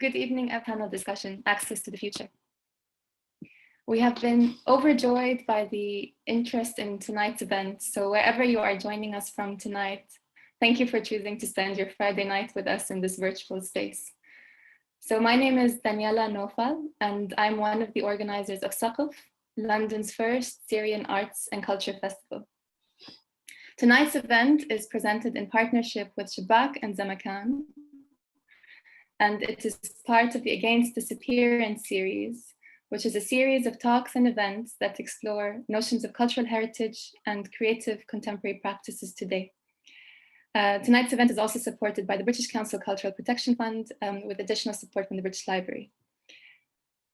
Good evening at panel discussion, Access to the Future. We have been overjoyed by the interest in tonight's event. So wherever you are joining us from tonight, thank you for choosing to spend your Friday night with us in this virtual space. So my name is Daniela Nofal, and I'm one of the organizers of Saqf, London's first Syrian Arts and Culture Festival. Tonight's event is presented in partnership with Shabak and Zamakan, and it is part of the Against Disappearance series, which is a series of talks and events that explore notions of cultural heritage and creative contemporary practices today. Tonight's event is also supported by the British Council Cultural Protection Fund with additional support from the British Library.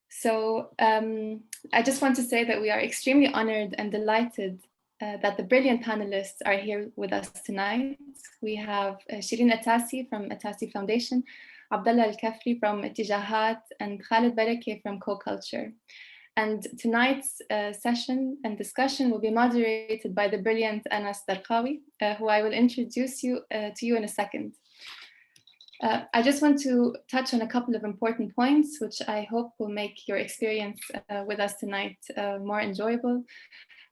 So I just want to say that we are extremely honored and delighted that the brilliant panelists are here with us tonight. We have Shireen Atassi from Atassi Foundation, Abdullah AlKafri from Ettijahat, and Khaled Barakeh from Coculture. And tonight's session and discussion will be moderated by the brilliant Anas Darqawi, who I will introduce to you in a second. I just want to touch on a couple of important points, which I hope will make your experience with us tonight more enjoyable.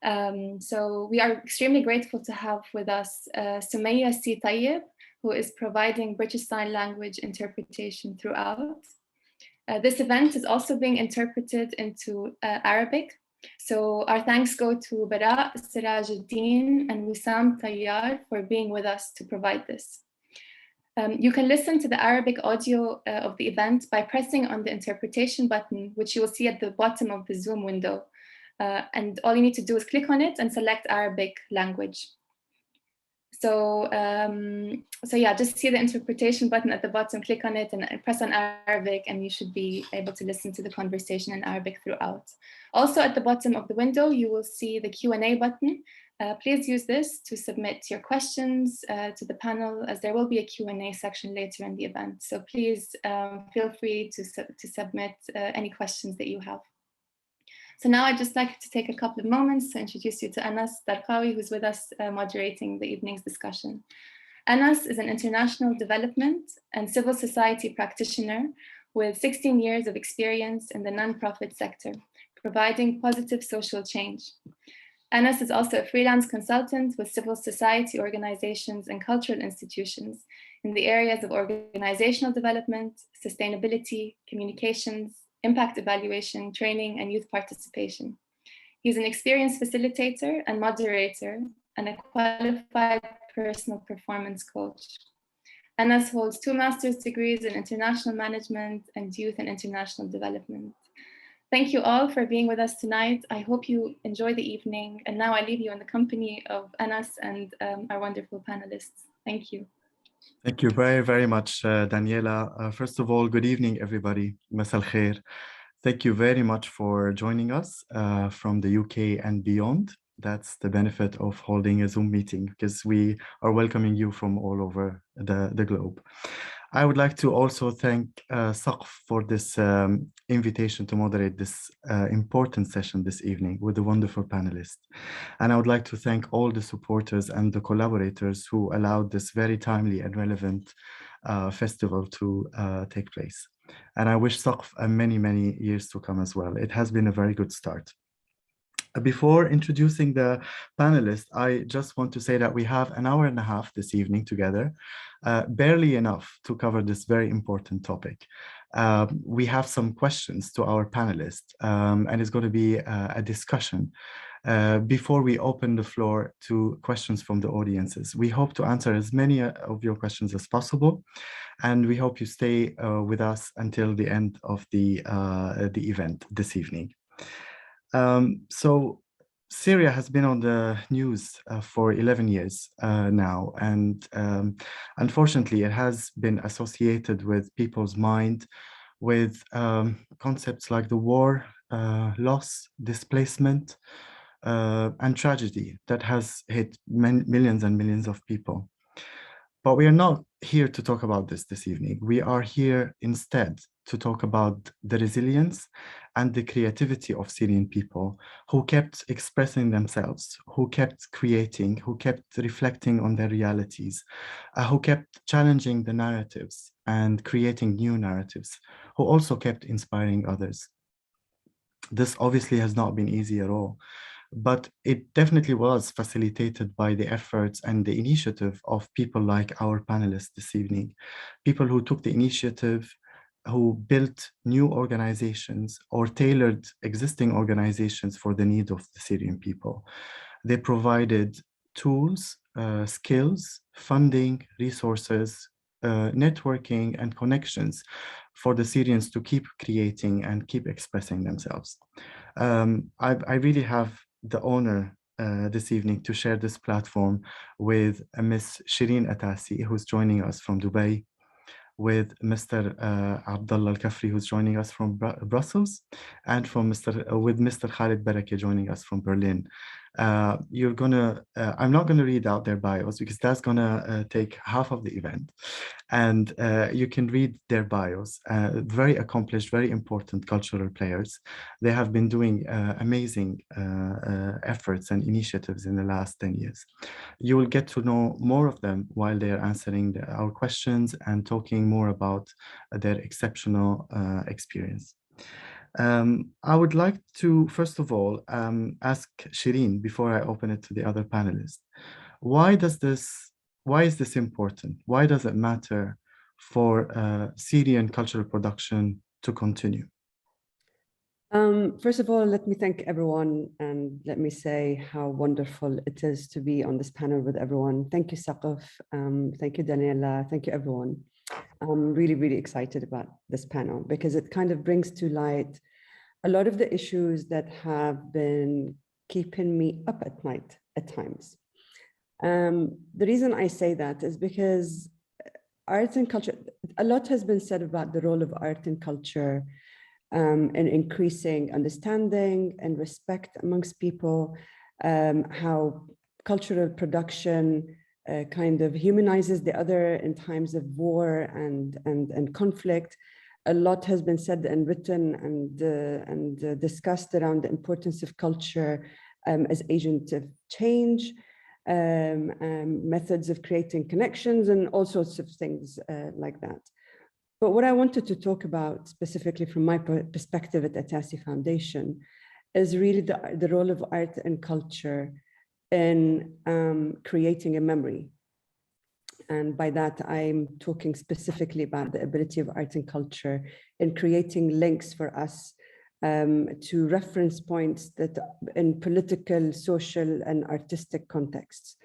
So we are extremely grateful to have with us Sumaya C. Tayyib, who is providing British Sign Language interpretation throughout. This event is also being interpreted into Arabic. So our thanks go to Bara, Sirajuddin, and Wissam Tayyar for being with us to provide this. You can listen to the Arabic audio of the event by pressing on the interpretation button, which you will see at the bottom of the Zoom window. And all you need to do is click on it and select Arabic language. So yeah, just see the interpretation button at the bottom, click on it and press on Arabic, and you should be able to listen to the conversation in Arabic throughout. Also at the bottom of the window, you will see the Q&A button. Please use this to submit your questions to the panel, as there will be a Q&A section later in the event. So please feel free to submit any questions that you have. So now I'd just like to take a couple of moments to introduce you to Anas Darqawi, who's with us moderating the evening's discussion. Anas is an international development and civil society practitioner with 16 years of experience in the nonprofit sector, providing positive social change. Anas is also a freelance consultant with civil society organizations and cultural institutions in the areas of organizational development, sustainability, communications, impact evaluation, training, and youth participation. He's an experienced facilitator and moderator and a qualified personal performance coach. Anas holds 2 master's degrees in international management and youth and international development. Thank you all for being with us tonight. I hope you enjoy the evening. And now I leave you in the company of Anas and our wonderful panelists. Thank you. Thank you very, very much, Daniela. First of all, good evening, everybody. Masal khair. Thank you very much for joining us from the UK and beyond. That's the benefit of holding a Zoom meeting, because we are welcoming you from all over the globe. I would like to also thank Saqf for this invitation to moderate this important session this evening with the wonderful panelists. And I would like to thank all the supporters and the collaborators who allowed this very timely and relevant festival to take place. And I wish Saqf many, many years to come as well. It has been a very good start. Before introducing the panelists, I just want to say that we have an hour and a half this evening together, barely enough to cover this very important topic. We have some questions to our panelists, and it's going to be a discussion before we open the floor to questions from the audiences. We hope to answer as many of your questions as possible, and we hope you stay with us until the end of the event this evening. So Syria has been on the news for 11 years now, and unfortunately it has been associated with people's mind with concepts like the war, loss, displacement, and tragedy that has hit millions and millions of people. But we are not here to talk about this evening. We are here instead to talk about the resilience and the creativity of Syrian people who kept expressing themselves, who kept creating, who kept reflecting on their realities, who kept challenging the narratives and creating new narratives, who also kept inspiring others. This obviously has not been easy at all, but it definitely was facilitated by the efforts and the initiative of people like our panelists this evening, people who took the initiative, who built new organizations or tailored existing organizations for the need of the Syrian people. They provided tools, skills, funding, resources, networking, and connections for the Syrians to keep creating and keep expressing themselves. I really have the honor this evening to share this platform with Miss Shireen Atassi, who's joining us from Dubai, with Mr. Abdullah AlKafri, who's joining us from Brussels, and with Mr. Khaled Barakeh joining us from Berlin. I'm not gonna read out their bios because that's gonna take half of the event. And you can read their bios. Very accomplished, very important cultural players. They have been doing amazing efforts and initiatives in the last 10 years. You will get to know more of them while they're answering our questions and talking more about their exceptional experience. I would like to, first of all, ask Shireen, before I open it to the other panelists, why is this important? Why does it matter for Syrian cultural production to continue? First of all, let me thank everyone and let me say how wonderful it is to be on this panel with everyone. Thank you, Saqaf. Thank you, Daniela. Thank you, everyone. I'm really, really excited about this panel because it kind of brings to light a lot of the issues that have been keeping me up at night at times. The reason I say that is because art and culture, a lot has been said about the role of art and culture in increasing understanding and respect amongst people, how cultural production kind of humanizes the other in times of war and conflict. A lot has been said and written and discussed around the importance of culture as agent of change, methods of creating connections, and all sorts of things like that. But what I wanted to talk about specifically from my perspective at Atassi Foundation is really the role of art and culture in creating a memory. And by that, I'm talking specifically about the ability of art and culture in creating links for us to reference points that in political, social, and artistic contexts.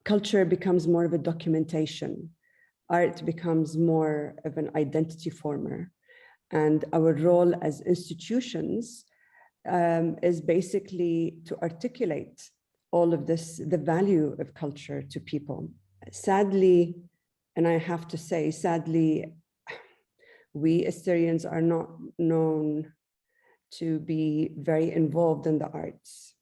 Culture becomes more of a documentation. Art becomes more of an identity former. And our role as institutions is basically to articulate all of this, the value of culture to people. Sadly, and I have to say, sadly, we as Syrians are not known to be very involved in the arts.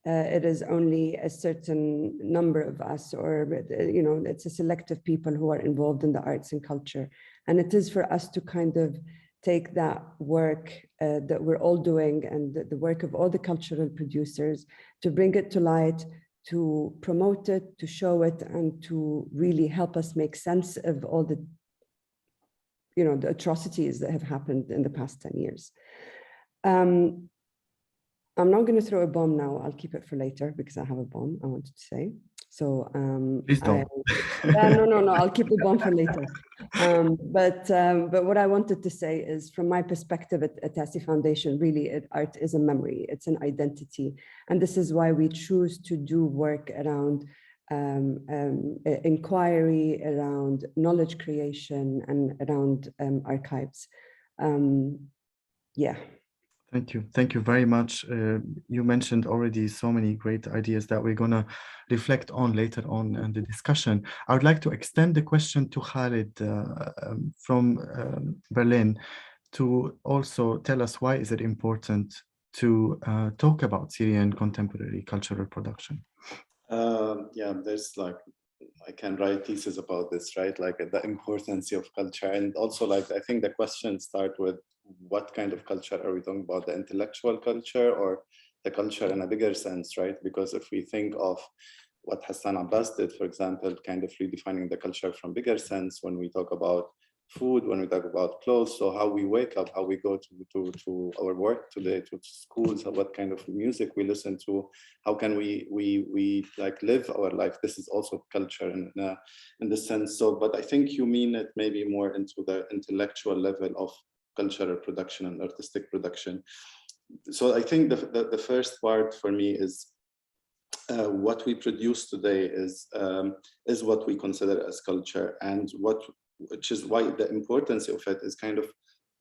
It is only a certain number of us, or it's a selective people who are involved in the arts and culture. And it is for us to kind of take that work that we're all doing and the work of all the cultural producers to bring it to light, to promote it, to show it, and to really help us make sense of all the, the atrocities that have happened in the past 10 years. I'm not going to throw a bomb now. I'll keep it for later because I have a bomb I wanted to say. So please don't. No, I'll keep the bomb for later. But what I wanted to say is, from my perspective at Atassi Foundation, really, art is a memory. It's an identity, and this is why we choose to do work around inquiry, around knowledge creation, and around archives. Yeah. Thank you very much. You mentioned already so many great ideas that we're going to reflect on later on in the discussion. I would like to extend the question to Khaled from Berlin to also tell us why is it important to talk about Syrian contemporary cultural production. Yeah, there's I can write pieces about this, right? Like the importance of culture, and also I think the questions start with what kind of culture are we talking about? The intellectual culture or the culture in a bigger sense, right? Because if we think of what Hassan Abbas did, for example, kind of redefining the culture from bigger sense, when we talk about food, when we talk about clothes, so how we wake up, how we go to our work today, to schools, what kind of music we listen to, how can we like live our life. This is also culture in the sense. So, but I think you mean it maybe more into the intellectual level of cultural production and artistic production. So I think the first part for me is what we produce today is what we consider as culture, and which is why the importance of it is kind of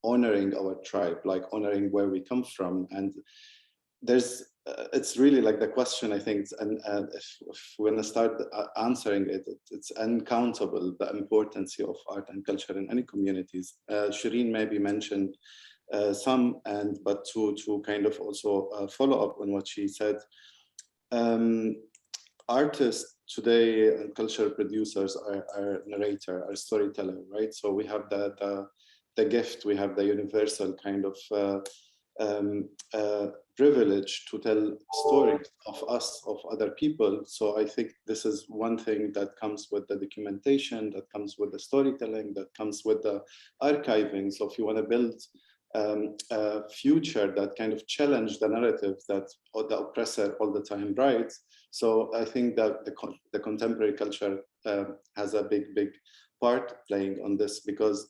honoring our tribe, like honoring where we come from. And there's it's really like the question, I think, and if we're gonna start answering it, it's uncountable, the importance of art and culture in any communities. Shireen maybe mentioned some, but to kind of also follow up on what she said, artists today and cultural producers are narrator, are storyteller, right? So we have the gift, we have the universal kind of privilege to tell stories of us, of other people. So I think this is one thing that comes with the documentation, that comes with the storytelling, that comes with the archiving. So if you want to build a future that kind of challenge the narrative that the oppressor all the time writes. So I think that the contemporary culture has a big part playing on this, because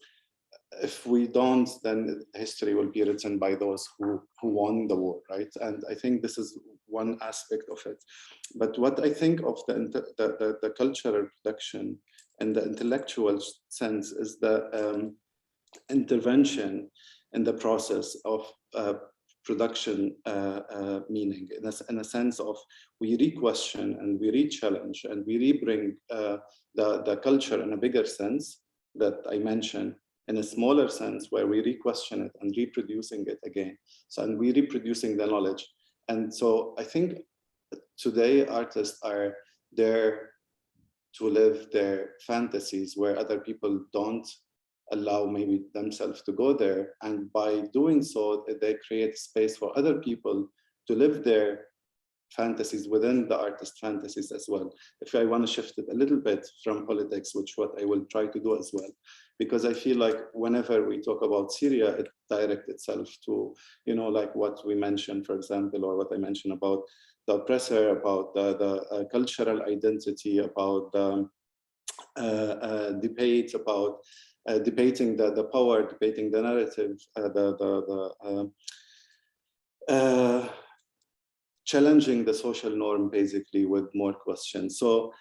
if we don't, then history will be written by those who won the war, right? And I think this is one aspect of it. But what I think of the cultural production in the intellectual sense is the intervention in the process of production meaning, in a sense of we re-question and we re-challenge and we re-bring the culture in a bigger sense that I mentioned, in a smaller sense where we re-question it and reproducing it again. So, and we reproducing the knowledge. And so I think today artists are there to live their fantasies where other people don't allow maybe themselves to go there. And by doing so, they create space for other people to live their fantasies within the artist fantasies as well. If I want to shift it a little bit from politics, which what I will try to do as well, because I feel like whenever we talk about Syria, it directs itself to, you know, like what we mentioned, for example, or what I mentioned about the oppressor, about the cultural identity, about the debate, about debating the power, debating the narrative, challenging the social norm basically with more questions. So,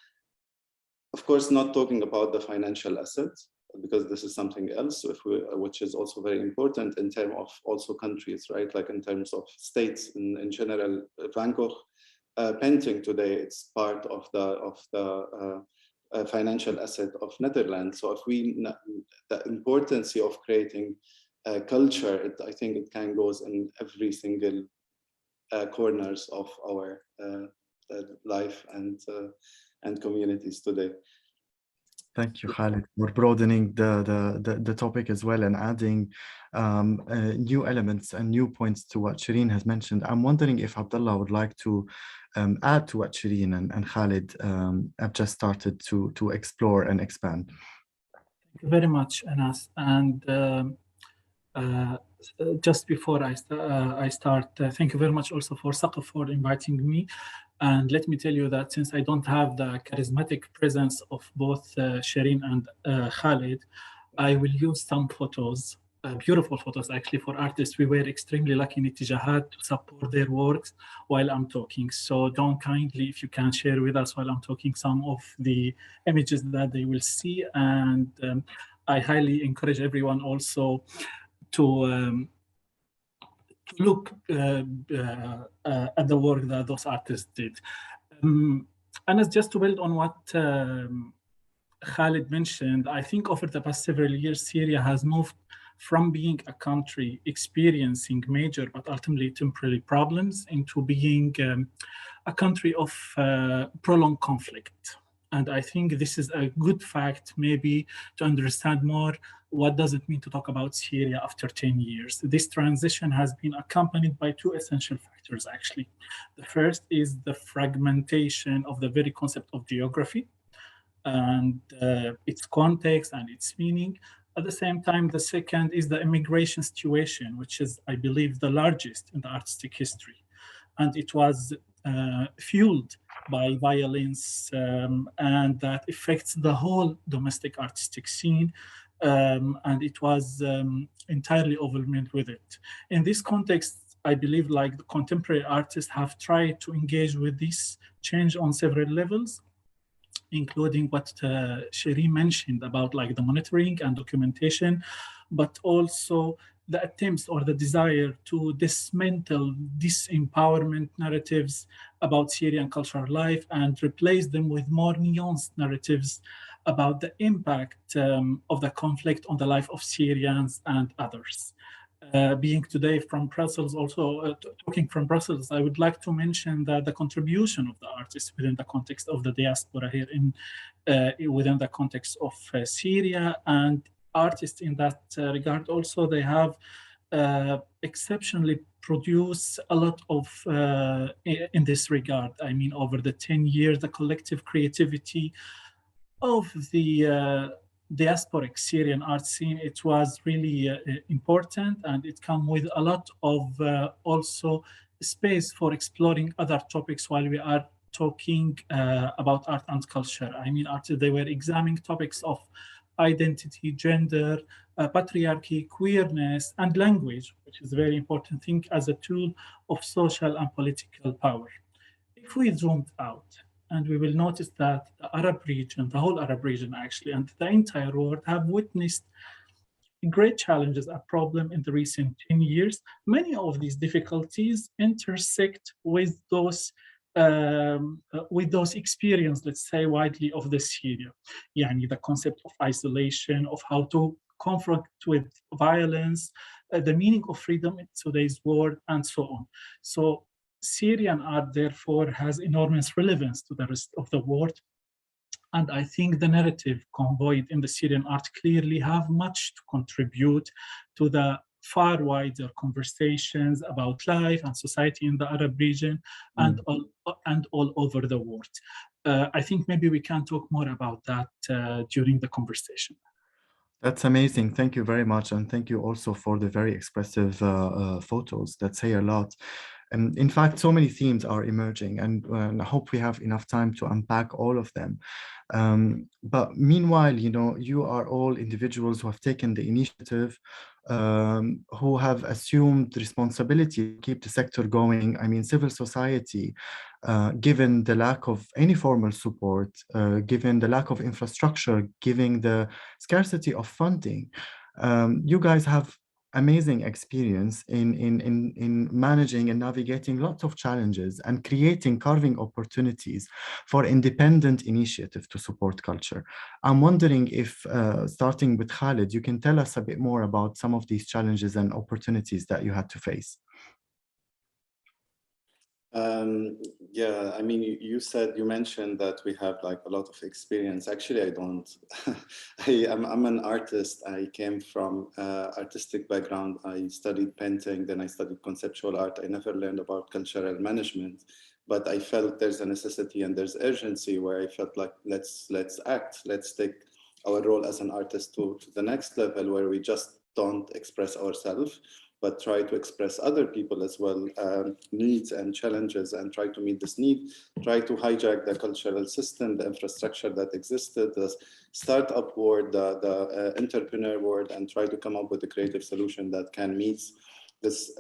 of course, not talking about the financial assets, because this is something else, which is also very important in terms of also countries, right? Like in terms of states in general. Van Gogh painting today, it's part of the financial asset of Netherlands. So if the importance of creating culture, I think it can goes in every single corners of our life and communities today. Thank you, Khaled. We're broadening the topic as well and adding new elements and new points to what Shireen has mentioned. I'm wondering if Abdullah would like to add to what Shireen and Khaled have just started to explore and expand. Thank you very much, Anas. And just before I start, thank you very much also for Saqaf for inviting me. And let me tell you that since I don't have the charismatic presence of both Shireen and Khaled, I will use some photos, beautiful photos actually, for artists. We were extremely lucky in Ettijahat to support their works while I'm talking. So don't kindly, if you can, share with us while I'm talking some of the images that they will see. And I highly encourage everyone also to look at the work that those artists did. And it's just to build on what Khaled mentioned, I think over the past several years, Syria has moved from being a country experiencing major but ultimately temporary problems into being a country of prolonged conflict. And I think this is a good fact, maybe, to understand more what does it mean to talk about Syria after 10 years. This transition has been accompanied by two essential factors, actually. The first is the fragmentation of the very concept of geography and its context and its meaning. At the same time, the second is the immigration situation, which is, I believe, the largest in the artistic history. And it was fueled by violence, and that affects the whole domestic artistic scene. And it was entirely overwhelmed with it. In this context, I believe like the contemporary artists have tried to engage with this change on several levels, including what Shireen mentioned about like the monitoring and documentation, but also the attempts or the desire to dismantle disempowerment narratives about Syrian cultural life and replace them with more nuanced narratives about the impact of the conflict on the life of Syrians and others. Being today from Brussels, also talking from Brussels, I would like to mention that the contribution of the artists within the context of the diaspora here within the context of Syria, and artists in that regard also, they have exceptionally produced a lot of in this regard. I mean, over the 10 years, the collective creativity of the diasporic Syrian art scene, it was really important, and it came with a lot of also space for exploring other topics while we are talking about art and culture. I mean, artists, they were examining topics of identity, gender, patriarchy, queerness, and language, which is a very important thing as a tool of social and political power. If we zoomed out, and we will notice that the Arab region, the whole Arab region actually, and the entire world have witnessed great challenges and problems in the recent 10 years. Many of these difficulties intersect with those experiences, let's say, widely of the Syria. Yani the concept of isolation, of how to confront with violence, the meaning of freedom in today's world, and so on. So Syrian art, therefore, has enormous relevance to the rest of the world. And I think the narrative conveyed in the Syrian art clearly have much to contribute to the far wider conversations about life and society in the Arab region and all over the world. I think maybe we can talk more about that during the conversation. That's amazing. Thank you very much. And thank you also for the very expressive photos that say a lot. And in fact, so many themes are emerging, and I hope we have enough time to unpack all of them. But meanwhile, you know, you are all individuals who have taken the initiative, who have assumed responsibility to keep the sector going. I mean, civil society, given the lack of any formal support, given the lack of infrastructure, given the scarcity of funding, you guys have amazing experience in managing and navigating lots of challenges and carving opportunities for independent initiative to support culture. I'm wondering if, starting with Khaled, you can tell us a bit more about some of these challenges and opportunities that you had to face. Yeah, I mean, you mentioned that we have like a lot of experience. Actually, I don't. I'm an artist. I came from artistic background. I studied painting, then I studied conceptual art. I never learned about cultural management, but I felt there's a necessity and there's urgency where I felt like let's act. Let's take our role as an artist to the next level, where we just don't express ourselves, but try to express other people as well, needs and challenges, and try to meet this need, try to hijack the cultural system, the infrastructure that existed, the startup world, the entrepreneur world, and try to come up with a creative solution that can meet this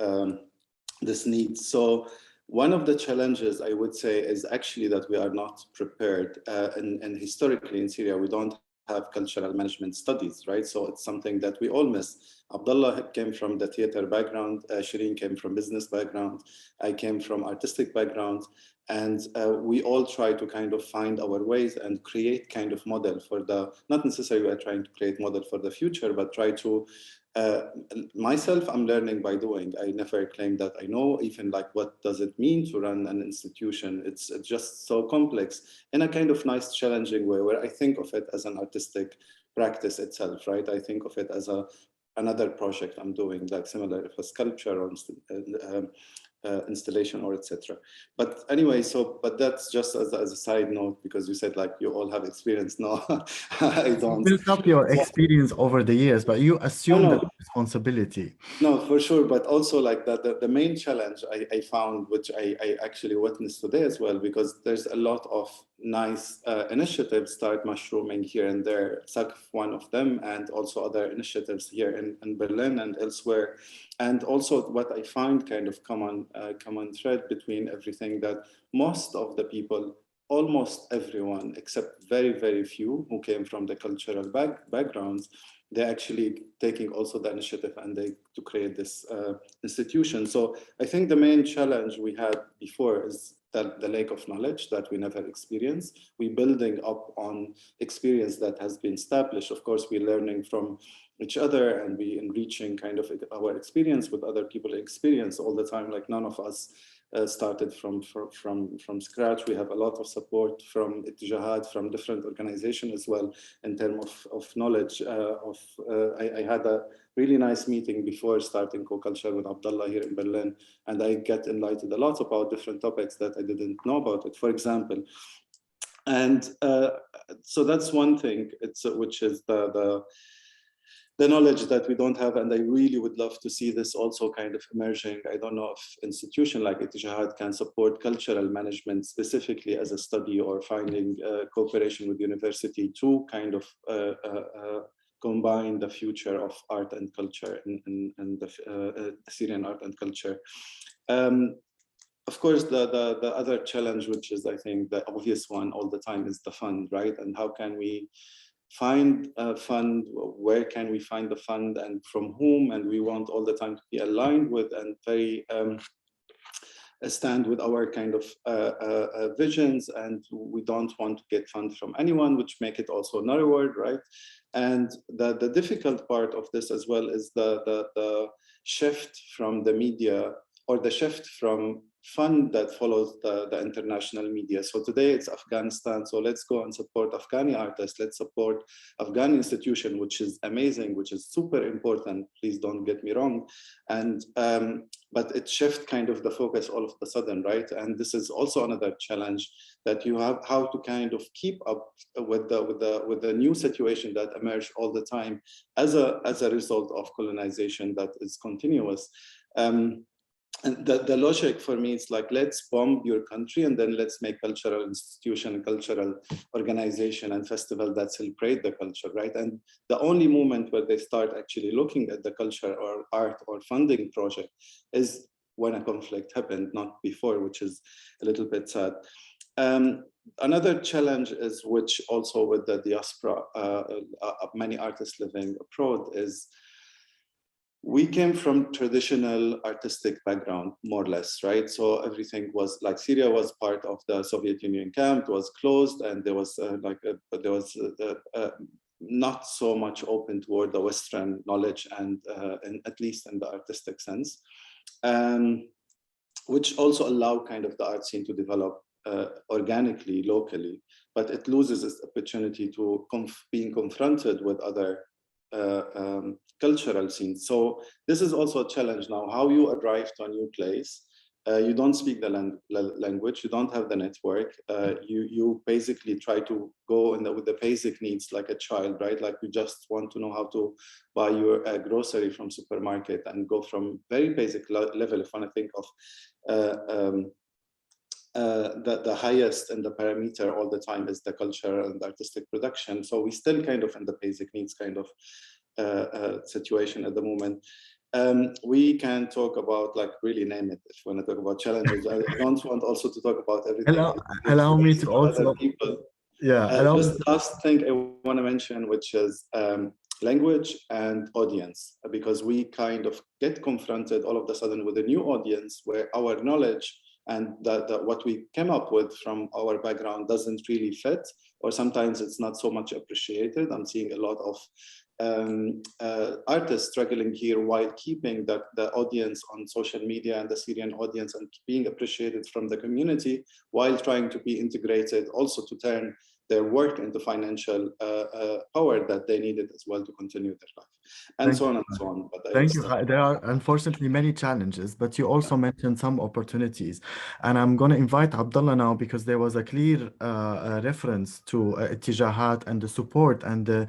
need. So one of the challenges I would say is actually that we are not prepared, and historically in Syria, we don't have cultural management studies, right? So it's something that we all miss. Abdullah came from the theater background, Shireen came from business background, I came from artistic background, and we all try to kind of find our ways and create kind of model for not necessarily we are trying to create model for the future, but try to, myself, I'm learning by doing. I never claimed that I know even like what does it mean to run an institution. It's just so complex in a kind of nice, challenging way, where I think of it as an artistic practice itself, right? I think of it as another project I'm doing, like similar if a sculpture or installation or etc. But anyway, but that's just as a side note, because you said like you all have experience. No, I don't. You built up your experience over the years, but you assume no. that responsibility. No, for sure. But also like the main challenge I found, which I actually witnessed today as well, because there's a lot of nice initiatives start mushrooming here and there. SACF, one of them, and also other initiatives here in Berlin and elsewhere. And also what I find kind of common thread between everything, that most of the people, almost everyone, except very, very few who came from the cultural backgrounds, they're actually taking also the initiative and to create this institution. So I think the main challenge we had before is that the lack of knowledge that we never experienced. We're building up on experience that has been established. Of course, we're learning from each other and we enriching kind of our experience with other people's experience all the time. Like none of us started from scratch. We have a lot of support from Ettijahat, from different organizations as well, in terms of knowledge. I had a really nice meeting before starting Coculture with Abdullah here in Berlin, and I get enlightened a lot about different topics that I didn't know about it, for example. And so that's one thing, which is the knowledge that we don't have, and I really would love to see this also kind of emerging. I don't know if institution like Ettijahat can support cultural management specifically as a study, or finding cooperation with university to kind of combine the future of art and culture in the Syrian art and culture. Of course, the other challenge, which is I think the obvious one all the time, is the fund, right? And how can we find a fund? Where can we find the fund, and from whom? And we want all the time to be aligned with and very stand with our kind of visions, and we don't want to get funds from anyone, which make it also narrower, right? And the difficult part of this as well is the shift from the media, or the shift from fund that follows the international media. So today it's Afghanistan, so let's go and support Afghani artists, let's support Afghani institution, which is amazing, which is super important, please don't get me wrong. And but it shifts kind of the focus all of a sudden, right? And this is also another challenge, that you have how to kind of keep up with the new situation that emerge all the time as a result of colonization that is continuous. And the logic for me is like, let's bomb your country and then let's make cultural institution, cultural organization and festival that celebrate the culture, right? And the only moment where they start actually looking at the culture or art or funding project is when a conflict happened, not before, which is a little bit sad. Another challenge is, which also with the diaspora, many artists living abroad, is we came from traditional artistic background, more or less, right? So everything was like, Syria was part of the Soviet Union camp, was closed, and there was not so much open toward the Western knowledge, and at least in the artistic sense, which also allow kind of the art scene to develop organically, locally, but it loses its opportunity to being confronted with other cultural scenes. So this is also a challenge now, how you arrive to a new place. You don't speak the language, you don't have the network. You basically try to go with the basic needs like a child, right? Like you just want to know how to buy your grocery from supermarket, and go from very basic level. If I think of the highest in the parameter all the time is the culture and artistic production. So we still kind of in the basic needs kind of situation at the moment. We can talk about, like, really name it if we want to talk about challenges. I don't want also to talk about everything. Allow me to also, people. yeah. Just last thing I want to mention, which is language and audience, because we kind of get confronted all of a sudden with a new audience where our knowledge and what we came up with from our background doesn't really fit, or sometimes it's not so much appreciated. I'm seeing a lot of artists struggling here while keeping the audience on social media and the Syrian audience and being appreciated from the community, while trying to be integrated also to turn their work into financial power that they needed as well to continue their life, and so on and so on. But Thank you. There are unfortunately many challenges, but you also mentioned some opportunities. And I'm going to invite Abdullah now, because there was a clear reference to Ettijahat and the support and the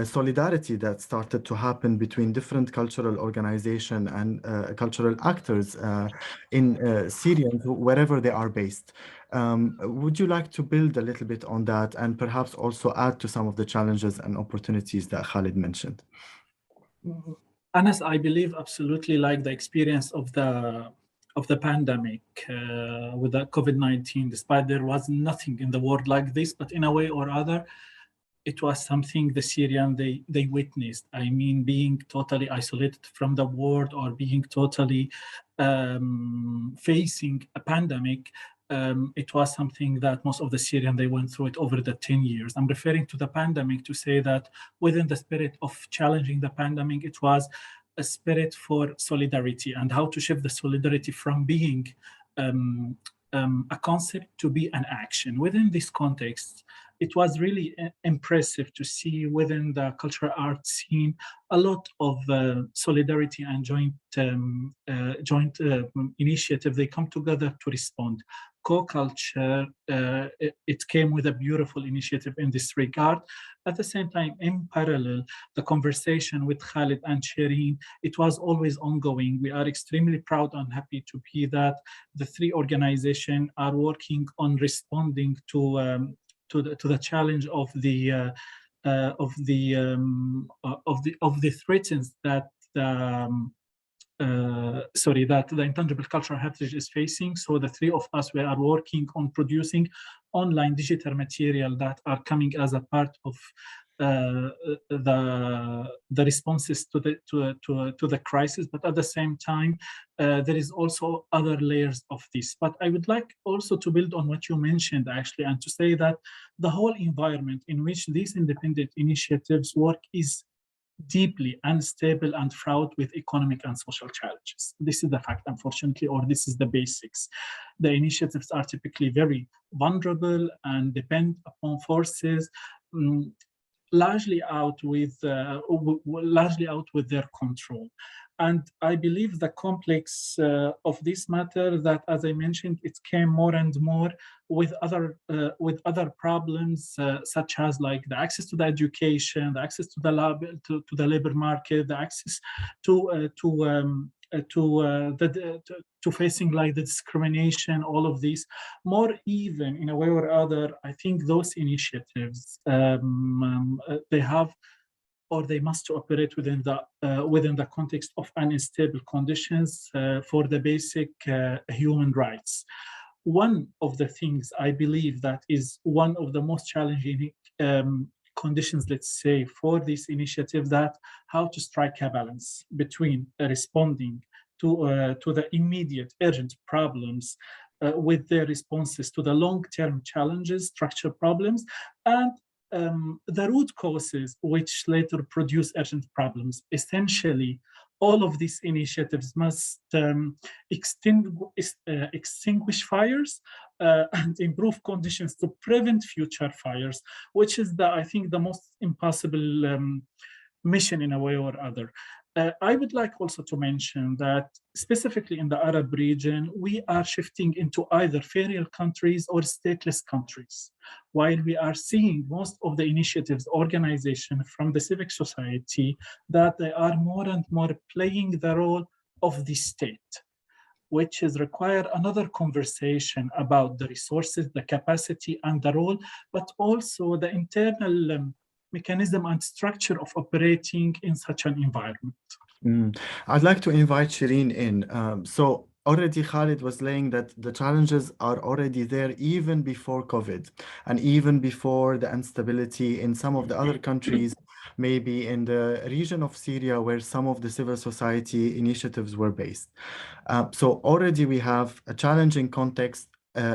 solidarity that started to happen between different cultural organizations and cultural actors in Syrians, wherever they are based. Would you like to build a little bit on that and perhaps also add to some of the challenges and opportunities that Khaled mentioned? Anas, I believe absolutely, like the experience of the pandemic with the COVID-19, despite there was nothing in the world like this, but in a way or other, it was something the Syrian they witnessed. I mean, being totally isolated from the world, or being totally facing a pandemic. It was something that most of the Syrian, they went through it over the 10 years. I'm referring to the pandemic to say that within the spirit of challenging the pandemic, it was a spirit for solidarity, and how to shift the solidarity from being a concept to be an action. Within this context, it was really impressive to see within the cultural art scene a lot of solidarity and joint initiative. They come together to respond. Coculture, it came with a beautiful initiative in this regard. At the same time, in parallel, the conversation with Khaled and Shireen, it was always ongoing. We are extremely proud and happy to be that the three organizations are working on responding to the challenge of the threats that that the intangible cultural heritage is facing. So the three of us, we are working on producing online digital material that are coming as a part of the responses to the crisis. But at the same time, there is also other layers of this. But I would like also to build on what you mentioned, actually, and to say that the whole environment in which these independent initiatives work is deeply unstable and fraught with economic and social challenges. This is the fact, unfortunately, or this is the basics. The initiatives are typically very vulnerable and depend upon forces largely out with their control. And I believe the complex of this matter, that, as I mentioned, it came more and more with other problems, such as like the access to the education, the access to the labor market, the access to facing like the discrimination, all of these. More even, in a way or other, I think those initiatives, they have, or they must operate within the context of unstable conditions for the basic human rights. One of the things I believe that is one of the most challenging conditions, let's say, for this initiative, that how to strike a balance between responding to the immediate urgent problems with their responses to the long-term challenges, structural problems, and the root causes which later produce urgent problems. Essentially, all of these initiatives must extinguish fires and improve conditions to prevent future fires, which is, I think, the most impossible mission in a way or other. I would like also to mention that specifically in the Arab region, we are shifting into either federal countries or stateless countries, while we are seeing most of the initiatives, organization from the civic society, that they are more and more playing the role of the state, which is require another conversation about the resources, the capacity and the role, but also the internal mechanism and structure of operating in such an environment. I'd like to invite Shireen in. So already Khaled was laying that the challenges are already there even before COVID, and even before the instability in some of the other countries, maybe in the region of Syria where some of the civil society initiatives were based. So already we have a challenging context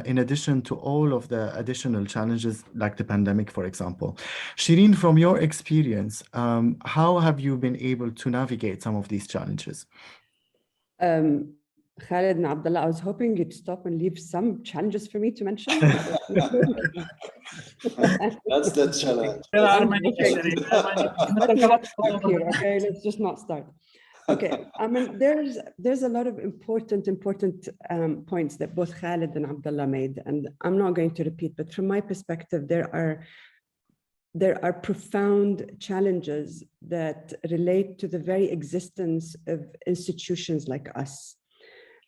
in addition to all of the additional challenges like the pandemic, for example. Shireen, from your experience, how have you been able to navigate some of these challenges? Khaled and Abdullah, I was hoping you'd stop and leave some challenges for me to mention. That's the challenge. There are I'm many, joking. Shireen, there are many. Let's not start here, okay? Let's just not start. Okay, I mean, there's a lot of important points that both Khaled and Abdullah made, and I'm not going to repeat, but from my perspective, there are profound challenges that relate to the very existence of institutions like us.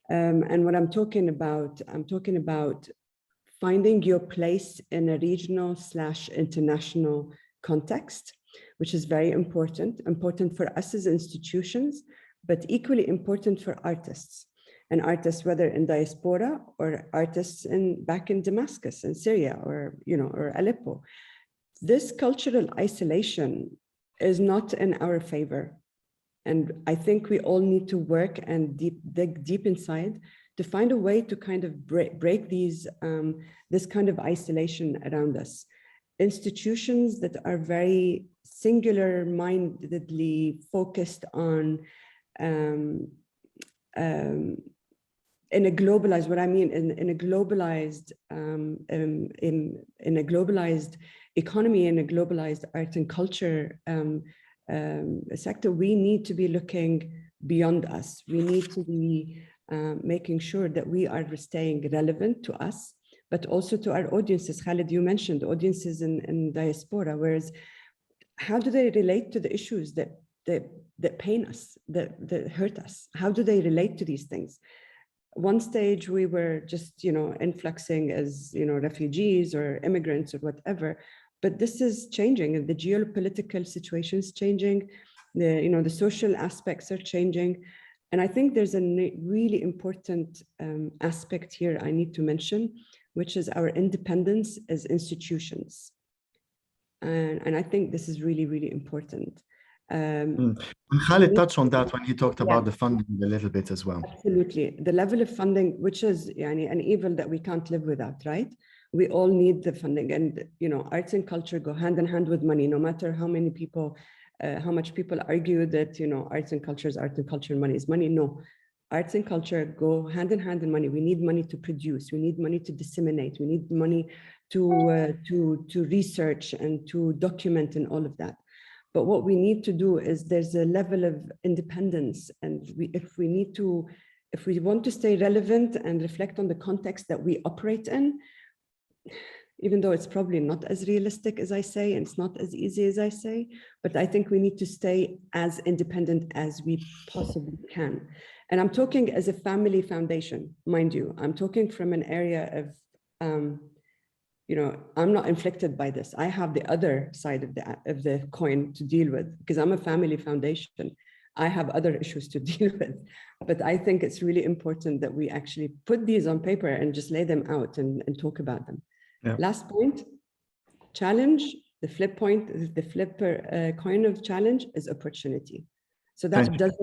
And what I'm talking about finding your place in a regional/international context, which is very important for us as institutions, but equally important for artists, and artists whether in diaspora or artists back in Damascus and Syria or Aleppo. This cultural isolation is not in our favor. And I think we all need to work and dig deep inside to find a way to kind of break this kind of isolation around us. Institutions that are very singular-mindedly focused on in a globalized, what I mean in a globalized economy, in a globalized art and culture sector, we need to be looking beyond us. We need to be making sure that we are staying relevant to us, but also to our audiences. Khaled, you mentioned audiences in diaspora, whereas how do they relate to the issues that pain us, that hurt us? How do they relate to these things? One stage we were just, influxing as, refugees or immigrants or whatever, but this is changing, and the geopolitical situation is changing. The social aspects are changing. And I think there's a really important aspect here I need to mention, which is our independence as institutions. And I think this is really, really important. Khaled touched on that when he talked about the funding a little bit as well. Absolutely. The level of funding, which is an evil that we can't live without, right? We all need the funding, and arts and culture go hand in hand with money, no matter how much people argue that arts and culture is art and culture and money is money. No, arts and culture go hand in hand in money. We need money to produce, we need money to disseminate, we need money to research and to document and all of that. But what we need to do is there's a level of independence, and if we want to stay relevant and reflect on the context that we operate in, even though it's probably not as realistic as I say, and it's not as easy as I say, but I think we need to stay as independent as we possibly can. And I'm talking as a family foundation, mind you. I'm talking from an area of, I'm not inflicted by this. I have the other side of the coin to deal with, because I'm a family foundation. I have other issues to deal with, but I think it's really important that we actually put these on paper and just lay them out and talk about them. Yeah. Last point, challenge, the flip coin of challenge is opportunity. So that does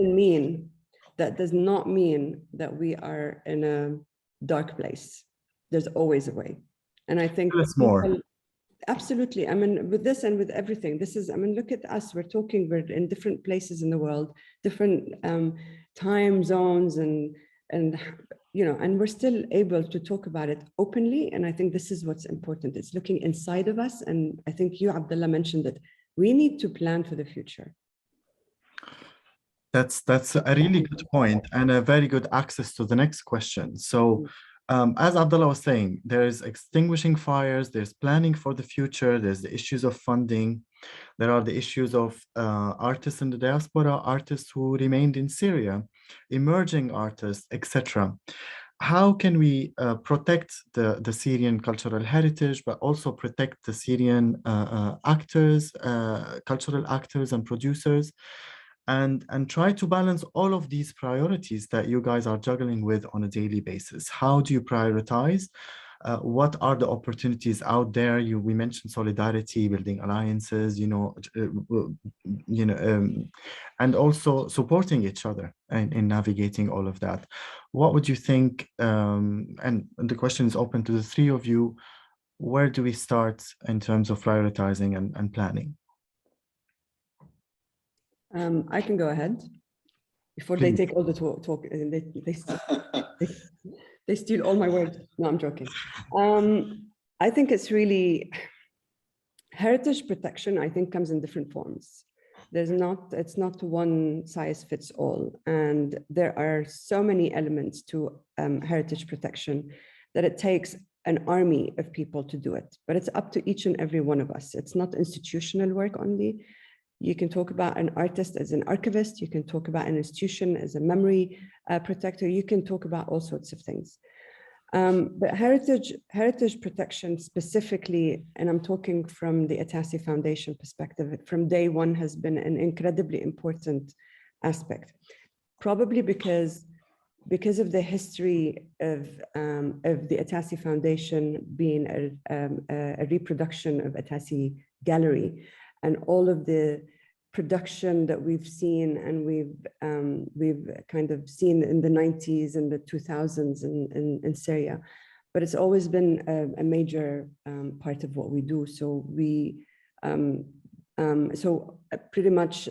not mean that we are in a dark place. There's always a way. And I think more. Absolutely. I mean, with this and with everything, look at us. We're in different places in the world, different time zones, and we're still able to talk about it openly. And I think this is what's important. It's looking inside of us. And I think you, Abdullah, mentioned that we need to plan for the future. That's a really good point and a very good access to the next question. So as Abdullah was saying, there's extinguishing fires, there's planning for the future, there's the issues of funding, there are the issues of artists in the diaspora, artists who remained in Syria, emerging artists, etc. How can we protect the Syrian cultural heritage, but also protect the Syrian actors, cultural actors and producers, and try to balance all of these priorities that you guys are juggling with on a daily basis? How do you prioritize? What are the opportunities out there? We mentioned solidarity, building alliances, and also supporting each other in navigating all of that. What would you think? And the question is open to the three of you. Where do we start in terms of prioritizing and planning? I can go ahead before Please. They take all the talk. They steal all my words. No, I'm joking. I think it's really, heritage protection, I think, comes in different forms. It's not one size fits all. And there are so many elements to heritage protection that it takes an army of people to do it, but it's up to each and every one of us. It's not institutional work only. You can talk about an artist as an archivist. You can talk about an institution as a memory protector. You can talk about all sorts of things. But heritage protection specifically, and I'm talking from the Atassi Foundation perspective, from day one has been an incredibly important aspect, probably because of the history of the Atassi Foundation being a reproduction of Atassi Gallery, and all of the production that we've seen and we've kind of seen in the 90s and the 2000s in Syria. But it's always been a major part of what we do. So pretty much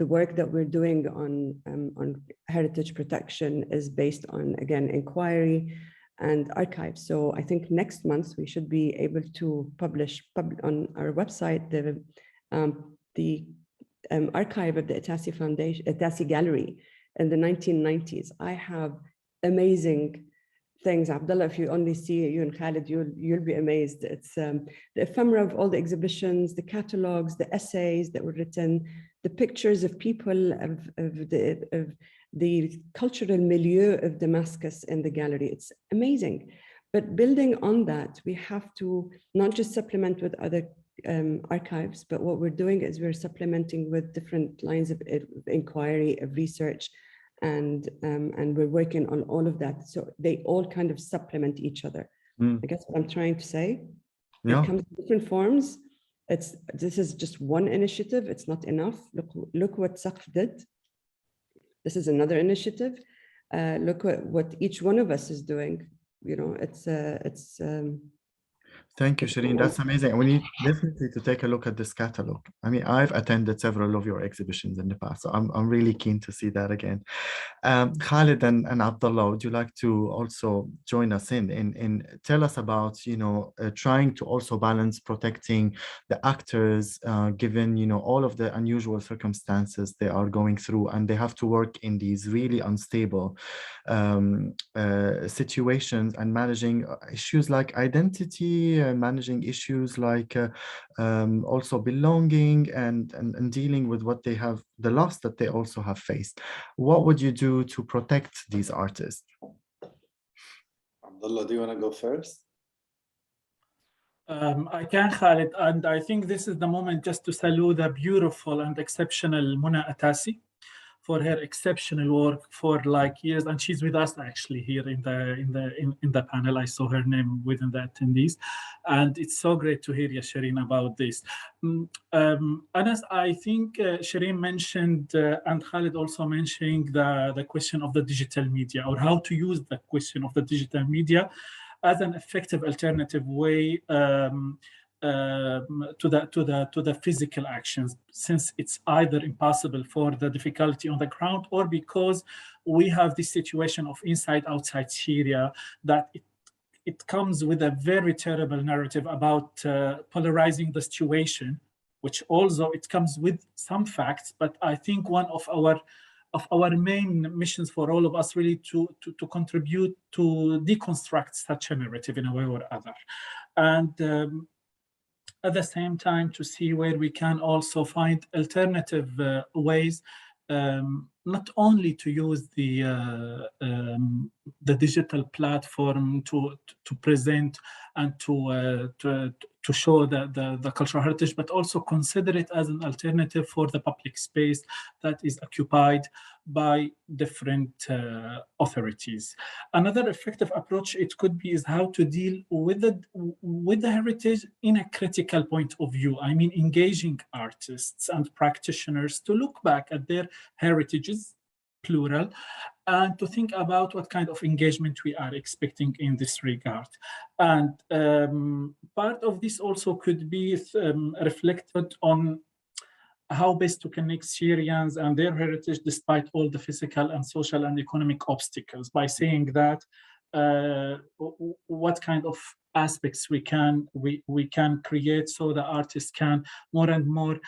the work that we're doing on heritage protection is based on, again, inquiry and archives. So I think next month we should be able to publish on our website the archive of the Atassi Foundation, Atassi Gallery in the 1990s. I have amazing things. Abdullah, if you only see you and Khaled, you'll be amazed. It's the ephemera of all the exhibitions, the catalogs, the essays that were written, the pictures of people of the cultural milieu of Damascus in the gallery. It's amazing. But building on that, we have to not just supplement with other archives, but what we're doing is we're supplementing with different lines of inquiry, of research, and we're working on all of that. So they all kind of supplement each other. I guess what I'm trying to say, it comes in different forms. This is just one initiative. It's not enough. Look what Saqf did. This is another initiative. Look what each one of us is doing. You know, Thank you, Shireen. That's amazing. We need definitely to take a look at this catalog. I mean, I've attended several of your exhibitions in the past, so I'm really keen to see that again. Khaled and Abdullah, would you like to also join us in tell us about, trying to also balance protecting the actors, given, all of the unusual circumstances they are going through, and they have to work in these really unstable situations, and managing issues like identity, managing issues like also belonging, and dealing with what they have, the loss that they also have faced. What would you do to protect these artists? Abdullah, do you want to go first? I can, Khaled, and I think this is the moment just to salute the beautiful and exceptional Muna Atassi for her exceptional work for years, and she's with us actually here in the panel. I saw her name within the attendees, and it's so great to hear you, Shireen, about this. Anas, I think Shireen mentioned and Khaled also mentioning the question of the digital media, or how to use the question of the digital media as an effective alternative way to the physical actions, since it's either impossible for the difficulty on the ground, or because we have this situation of inside outside Syria, that it comes with a very terrible narrative about polarizing the situation, which also it comes with some facts. But I think one of our main missions for all of us really to contribute to deconstruct such a narrative in a way or other, and at the same time to see where we can also find alternative ways, not only to use the digital platform to present and to show the cultural heritage, but also consider it as an alternative for the public space that is occupied by different authorities. Another effective approach it could be is how to deal with the heritage in a critical point of view. I mean, engaging artists and practitioners to look back at their heritages, plural, and to think about what kind of engagement we are expecting in this regard. And part of this also could be reflected on how best to connect Syrians and their heritage despite all the physical and social and economic obstacles, by saying that what kind of aspects we can create, so the artists can more and more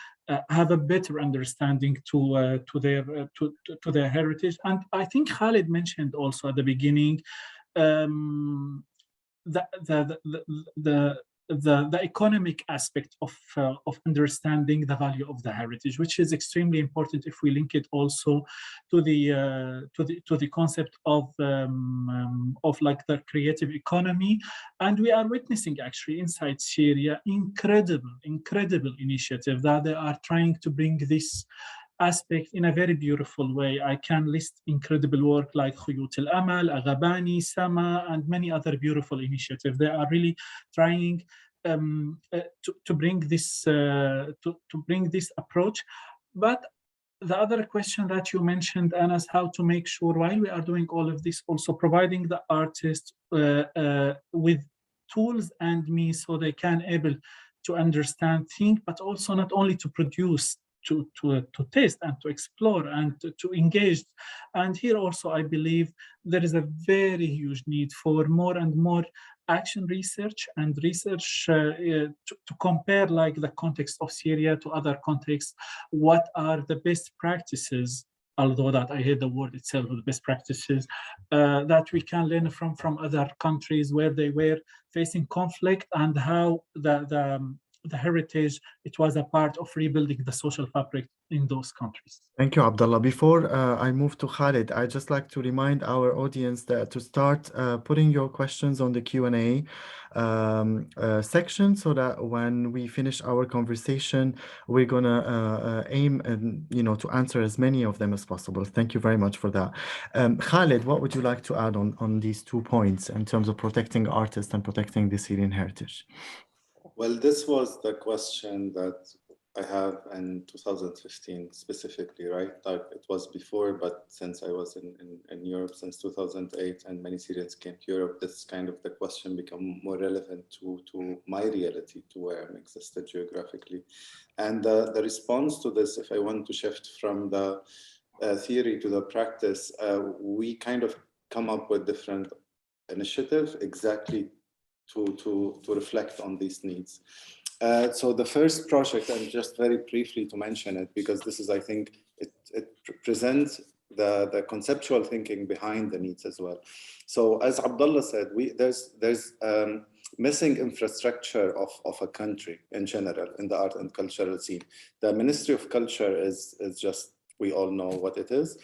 have a better understanding to their heritage. And I think Khaled mentioned also at the beginning the economic aspect of understanding the value of the heritage, which is extremely important if we link it also to the concept of like the creative economy. And we are witnessing actually inside Syria incredible initiative that they are trying to bring this aspect in a very beautiful way. I can list incredible work like Khuyut al-Amal, Aghabani, Sama, and many other beautiful initiatives. They are really trying to bring this approach. But the other question that you mentioned, Anas, how to make sure while we are doing all of this, also providing the artists with tools and means so they can able to understand, think, but also not only to produce, to taste and to explore and to engage. And here also, I believe there is a very huge need for more and more action research and research to compare like the context of Syria to other contexts. What are the best practices, although that I hate the word itself, the best practices that we can learn from other countries where they were facing conflict, and how the heritage, it was a part of rebuilding the social fabric in those countries. Thank you, Abdullah. Before I move to Khaled, I'd just like to remind our audience that to start putting your questions on the Q&A section, so that when we finish our conversation, we're gonna aim and to answer as many of them as possible. Thank you very much for that. Khaled, what would you like to add on these 2 points in terms of protecting artists and protecting the Syrian heritage? Well, this was the question that I have in 2015 specifically, right? Like it was before, but since I was in Europe since 2008 and many Syrians came to Europe, this kind of the question become more relevant to my reality, to where I'm existed geographically. And the response to this, if I want to shift from the theory to the practice, we kind of come up with different initiatives exactly to reflect on these needs. So the first project, and just very briefly to mention it, because this is, I think, it presents the conceptual thinking behind the needs as well. So as Abdullah said, there's missing infrastructure of a country in general in the art and cultural scene. The Ministry of Culture is just, we all know what it is.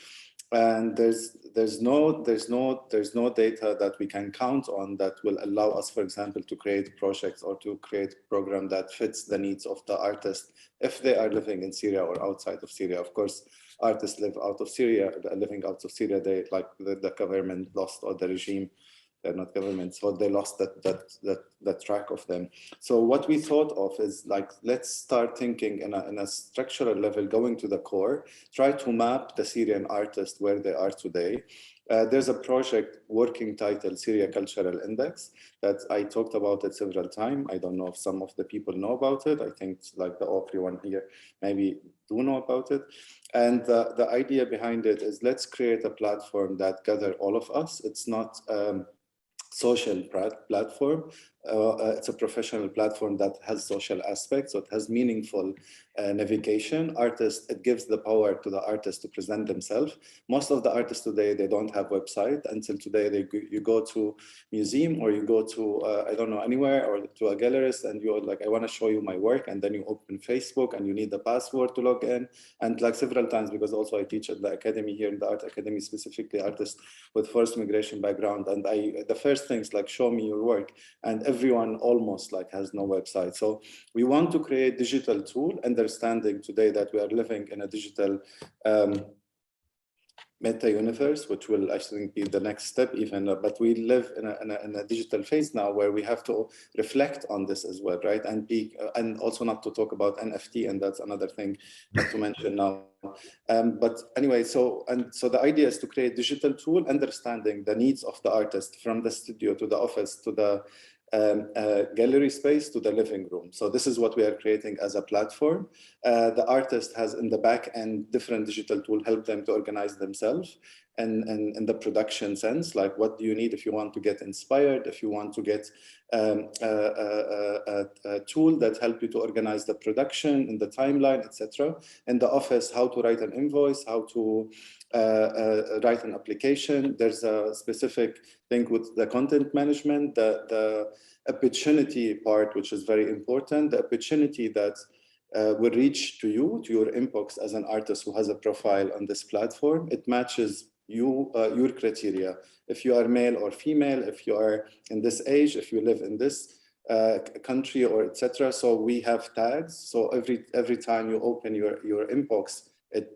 And there's no data that we can count on that will allow us, for example, to create projects or to create a program that fits the needs of the artist if they are living in Syria or outside of Syria. Of course, artists live out of Syria, living out of Syria, they like the government lost, or the regime, they're not governments, so they lost that track of them. So what we thought of is like, let's start thinking in a structural level, going to the core, try to map the Syrian artists where they are today. There's a project working titled Syria Cultural Index that I talked about it several times. I don't know if some of the people know about it. I think like everyone here maybe do know about it. And the idea behind it is, let's create a platform that gather all of us. It's not social platform. It's a professional platform that has social aspects, so it has meaningful navigation. Artists, it gives the power to the artists to present themselves. Most of the artists today, they don't have website. Until today, you go to museum, or you go to, I don't know, anywhere, or to a gallerist, and you're like, I want to show you my work, and then you open Facebook, and you need the password to log in. And like several times, because also I teach at the academy here, in the art academy, specifically artists with forced migration background, and the first things like, show me your work, and everyone almost like has no website. So we want to create digital tool, understanding today that we are living in a digital meta universe, which will actually be the next step even, but we live in a digital phase now where we have to reflect on this as well, right? And also not to talk about NFT, and that's another thing not to mention now. But anyway, so the idea is to create digital tool, understanding the needs of the artist from the studio to the office to the gallery space to the living room. So this is what we are creating as a platform. The artist has in the back end different digital tools help them to organize themselves. in the production sense, like what do you need if you want to get inspired, if you want to get a tool that help you to organize the production in the timeline, etc. In the office, how to write an invoice, how to write an application. There's a specific thing with the content management, the opportunity part, which is very important, the opportunity that will reach to you, to your inbox as an artist who has a profile on this platform. It matches you, your criteria. If you are male or female, if you are in this age, if you live in this country, or etc. So we have tags. So every time you open your inbox,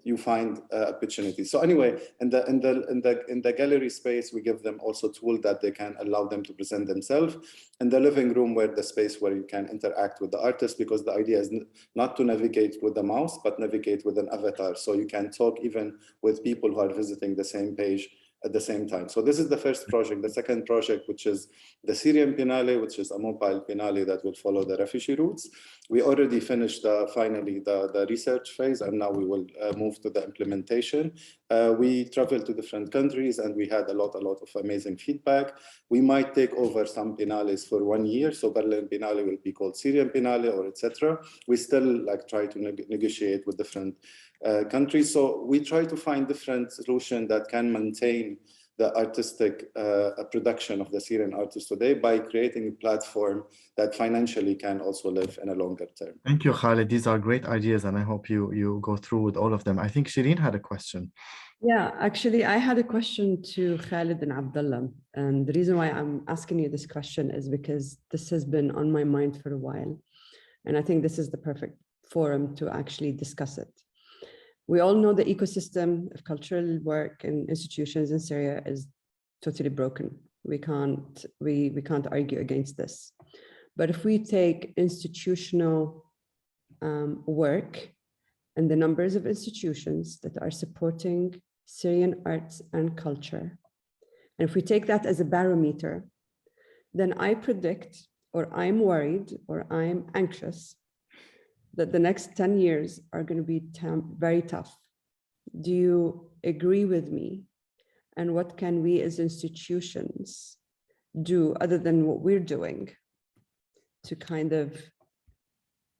you find opportunities. So anyway, in the gallery space, we give them also tools that they can allow them to present themselves. In the living room, where the space where you can interact with the artist, because the idea is not to navigate with the mouse, but navigate with an avatar. So you can talk even with people who are visiting the same page at the same time. So this is the first project. The second project, which is the Syrian Biennale, which is a mobile Biennale that will follow the refugee routes. We already finished finally the research phase, and now we will move to the implementation. We traveled to different countries, and we had a lot of amazing feedback. We might take over some biennales for 1 year. So Berlin Biennale will be called Syrian Biennale, or etc. We still try to negotiate with different countries. So we try to find different solutions that can maintain the artistic production of the Syrian artists today by creating a platform that financially can also live in a longer term. Thank you, Khaled. These are great ideas, and I hope you go through with all of them. I think Shireen had a question. Yeah, actually, I had a question to Khaled and Abdullah. And the reason why I'm asking you this question is because this has been on my mind for a while. And I think this is the perfect forum to actually discuss it. We all know the ecosystem of cultural work and institutions in Syria is totally broken. We can't argue against this. But if we take institutional work and the numbers of institutions that are supporting Syrian arts and culture, and if we take that as a barometer, then I predict, or I'm worried, or I'm anxious that the next 10 years are going to be very tough. Do you agree with me? And what can we as institutions do other than what we're doing to kind of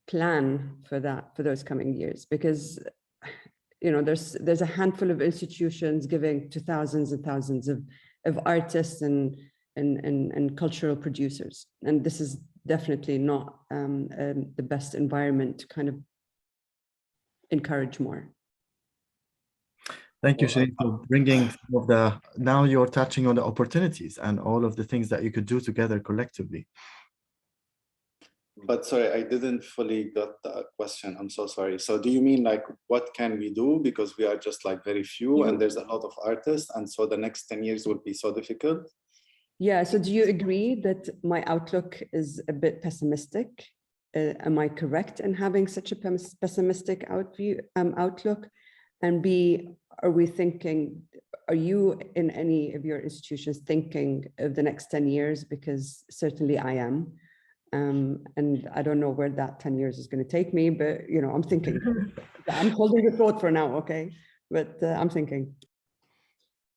plan for those coming years? Because there's a handful of institutions giving to thousands and thousands of artists and cultural producers, and this is definitely not the best environment to kind of encourage more. Thank you, Shireen, for bringing some of the, now you're touching on the opportunities and all of the things that you could do together collectively. But sorry, I didn't fully got the question. I'm so sorry. So do you mean what can we do? Because we are just very few and there's a lot of artists. And so the next 10 years will be so difficult. Yeah, so do you agree that my outlook is a bit pessimistic? Am I correct in having such a pessimistic outlook? And B, are you in any of your institutions thinking of the next 10 years? Because certainly I am. And I don't know where that 10 years is going to take me, but I'm thinking. I'm holding the thought for now, okay? But I'm thinking.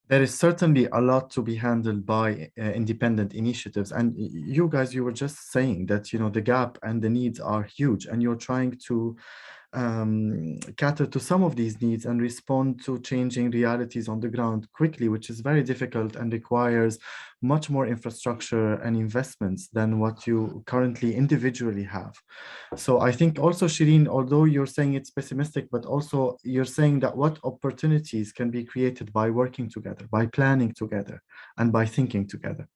There is certainly a lot to be handled by independent initiatives. And you guys, you were just saying that, the gap and the needs are huge, and you're trying to cater to some of these needs and respond to changing realities on the ground quickly, which is very difficult and requires much more infrastructure and investments than what you currently individually have. So I think also, Shireen, although you're saying it's pessimistic, but also you're saying that what opportunities can be created by working together, by planning together, and by thinking together.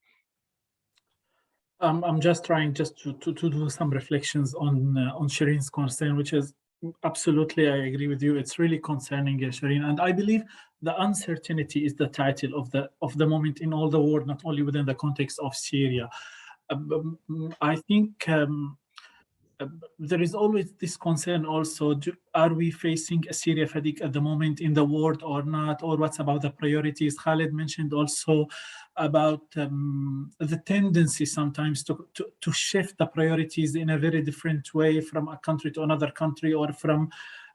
I'm just trying to do some reflections on Shireen's concern, which is absolutely, I agree with you. It's really concerning, Shireen, and I believe the uncertainty is the title of the moment in all the world, not only within the context of Syria. I think there is always this concern also, are we facing a Syria fatigue at the moment in the world or not, or what's about the priorities? Khaled mentioned also about the tendency sometimes to shift the priorities in a very different way from a country to another country, or from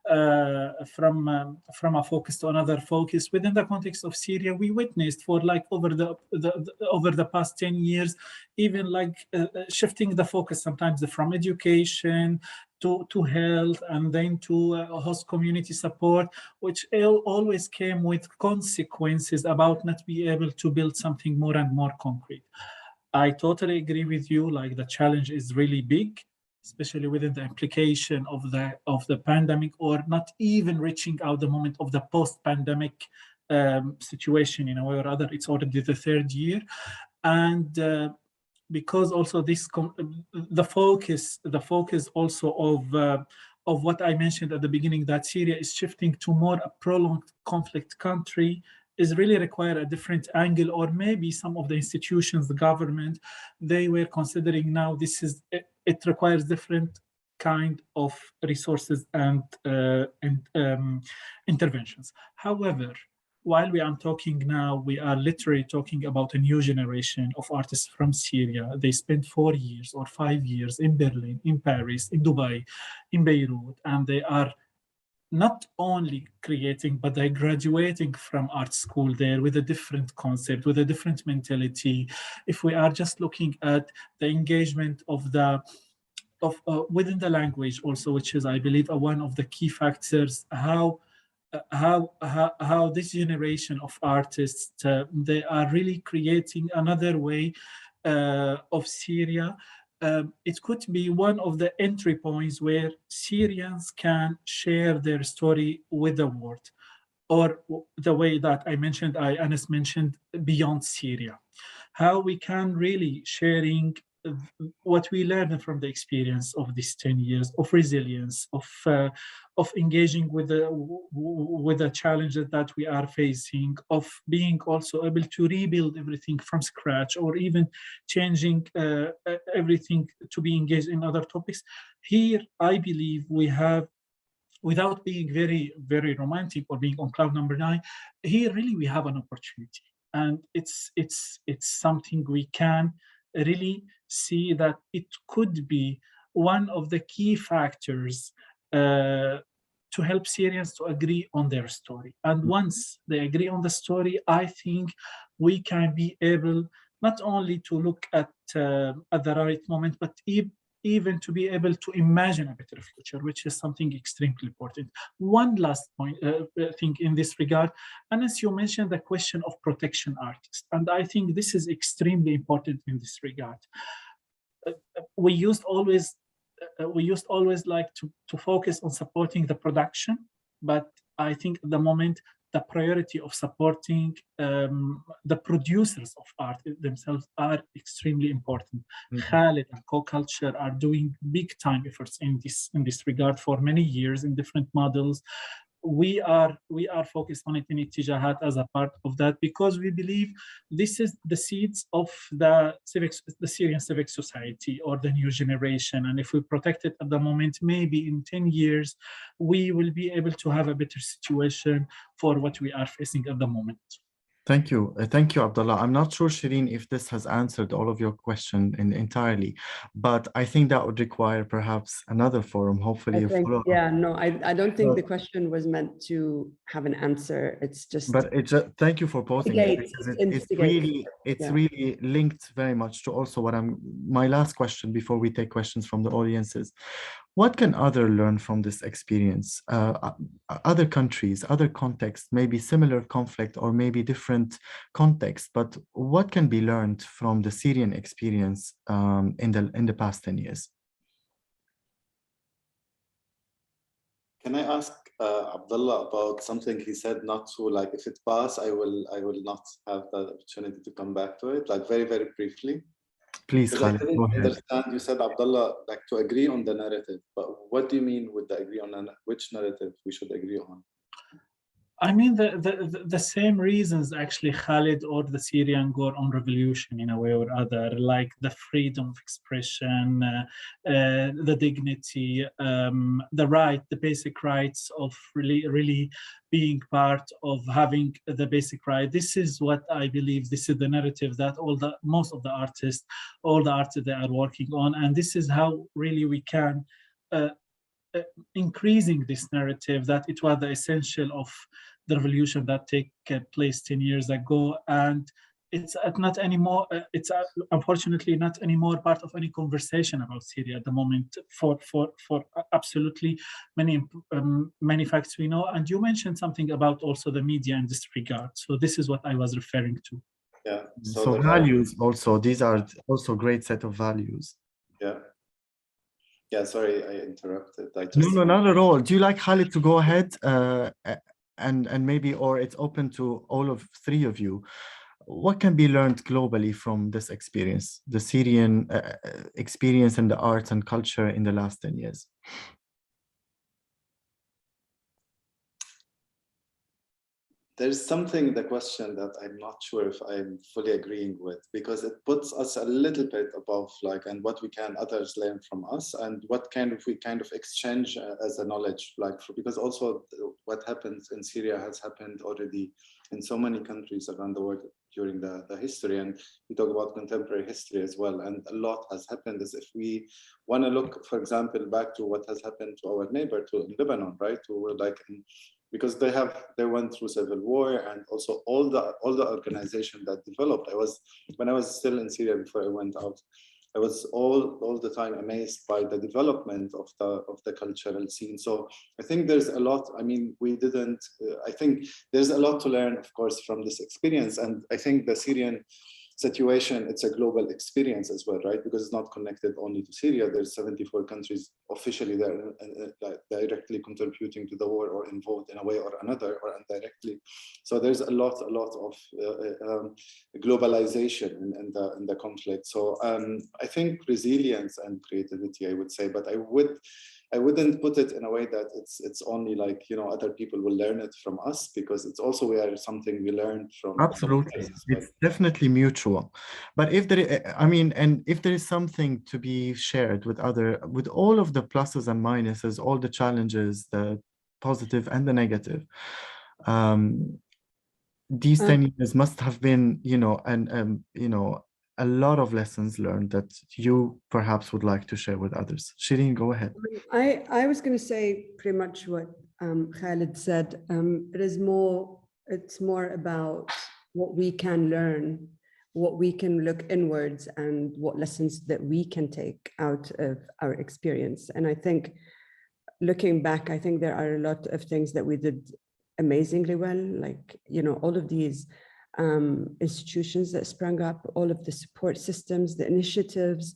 from a focus to another focus. Within the context of Syria, we witnessed for like over the past 10 years, even like shifting the focus sometimes from education to health and then to host community support, which always came with consequences about not being able to build something more and more concrete. I totally agree with you, like the challenge is really big, especially within the implication of the pandemic, or not even reaching out the moment of the post-pandemic situation in a way or other. It's already the third year. And because also this the focus also of what I mentioned at the beginning, that Syria is shifting to more a prolonged conflict country, is really require a different angle, or maybe some of the institutions, the government, they were considering now it requires different kind of resources and interventions. However, while we are talking now, we are literally talking about a new generation of artists from Syria. They spent 4 years or 5 years in Berlin, in Paris, in Dubai, in Beirut, and they are not only creating, but they're graduating from art school there with a different concept, with a different mentality. If we are just looking at the engagement of within the language also, which is, I believe, one of the key factors, how this generation of artists, they are really creating another way of Syria. It could be one of the entry points where Syrians can share their story with the world, or the way that Anas mentioned, beyond Syria. How we can really sharing what we learned from the experience of these 10 years of resilience, of engaging with the challenges that we are facing, of being also able to rebuild everything from scratch, or even changing everything to be engaged in other topics. Here, I believe we have, without being very, very romantic or being on cloud number 9, here really we have an opportunity. And it's something we can really see that it could be one of the key factors to help Syrians to agree on their story. And once they agree on the story, I think we can be able not only to look at the right moment, but even to be able to imagine a better future, which is something extremely important. One last point, thing in this regard, and as you mentioned, the question of protection artists, and I think this is extremely important in this regard. We used always like to focus on supporting the production, but I think at the moment the priority of supporting the producers of art themselves are extremely important. Khaled and Coculture are doing big time efforts in this regard for many years in different models. We are focused on it in Ettijahat as a part of that, because we believe this is the seeds of the Syrian civic society, or the new generation. And if we protect it at the moment, maybe in 10 years, we will be able to have a better situation for what we are facing at the moment. Thank you. Thank you, Abdullah. I'm not sure, Shireen, if this has answered all of your question entirely, but I think that would require perhaps another forum, hopefully. I don't think the question was meant to have an answer. It's just... But thank you for posing it, because it's really linked very much to also my last question before we take questions from the audiences. What can others learn from this experience? Other countries, other contexts, maybe similar conflict or maybe different context, but what can be learned from the Syrian experience in the past 10 years? Can I ask Abdullah about something he said? Not so like, if it pass, I will not have the opportunity to come back to it. Like very, very briefly. Please, Khaled, go ahead. Understand, you said, Abdullah, like to agree on the narrative, but what do you mean with the agree on which narrative we should agree on? I mean, the same reasons, actually, Khaled, or the Syrian go on revolution in a way or other, like the freedom of expression, the dignity, the basic rights of really being part of having the basic right. This is what I believe, this is the narrative that most of the artists, all the artists they are working on, and this is how really we can increasing this narrative that it was the essential of the revolution that took place 10 years ago, and it's not anymore. It's unfortunately not anymore part of any conversation about Syria at the moment. For absolutely many facts we know, and you mentioned something about also the media in this regard. So this is what I was referring to. Yeah. So values also, these are also great set of values. Yeah. Yeah, sorry, I interrupted. No, not at all. Do you like Khaled to go ahead and maybe, or it's open to all of three of you? What can be learned globally from this experience, the Syrian experience in the arts and culture in the last 10 years? There's something in the question that I'm not sure if I'm fully agreeing with, because it puts us a little bit above, like, and what we can others learn from us, and what we kind of exchange as a knowledge, like, because also what happens in Syria has happened already in so many countries around the world during the history, and we talk about contemporary history as well, and a lot has happened. As if we want to look, for example, back to what has happened to our neighbor, in Lebanon, right? Because they went through civil war, and also all the organization that developed. When I was still in Syria before I went out, I was all the time amazed by the development of the cultural scene. So I think there's a lot. I mean, I think there's a lot to learn, of course, from this experience. And I think the Syrian situation, it's a global experience as well, right? Because it's not connected only to Syria. There's 74 countries officially there directly contributing to the war or involved in a way or another, or indirectly. So there's a lot of globalization in the conflict. So I think resilience and creativity, I would say, but I wouldn't put it in a way that it's only like, other people will learn it from us, because it's also something we learned from. Absolutely, it's definitely mutual. But if there is something to be shared with all of the pluses and minuses, all the challenges, the positive and the negative, these 10 years must have been, a lot of lessons learned that you perhaps would like to share with others. Shireen, go ahead. I was going to say pretty much what Khaled said. It's more about what we can learn, what we can look inwards, and what lessons that we can take out of our experience. And I think, looking back, I think there are a lot of things that we did amazingly well, like, all of these institutions that sprung up, all of the support systems, the initiatives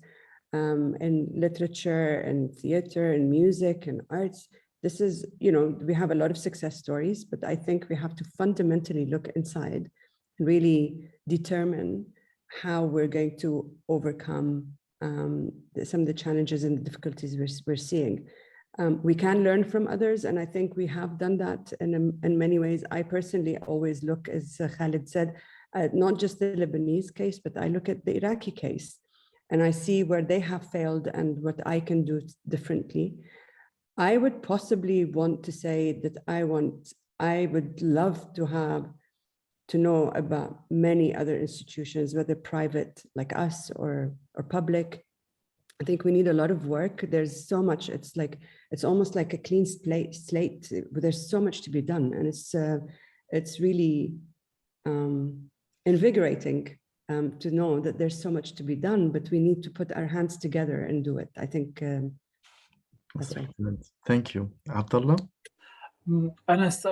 in literature and theater and music and arts. This is, we have a lot of success stories, but I think we have to fundamentally look inside and really determine how we're going to overcome some of the challenges and the difficulties we're seeing. We can learn from others, and I think we have done that in many ways. I personally always look, as Khaled said, at not just the Lebanese case, but I look at the Iraqi case, and I see where they have failed and what I can do differently. I would possibly want to say that I would love to know about many other institutions, whether private like us or public. I think we need a lot of work. There's so much. It's almost like a clean slate. But there's so much to be done, and it's really invigorating to know that there's so much to be done. But we need to put our hands together and do it. I think that's right. Thank you, Abdullah. Anas,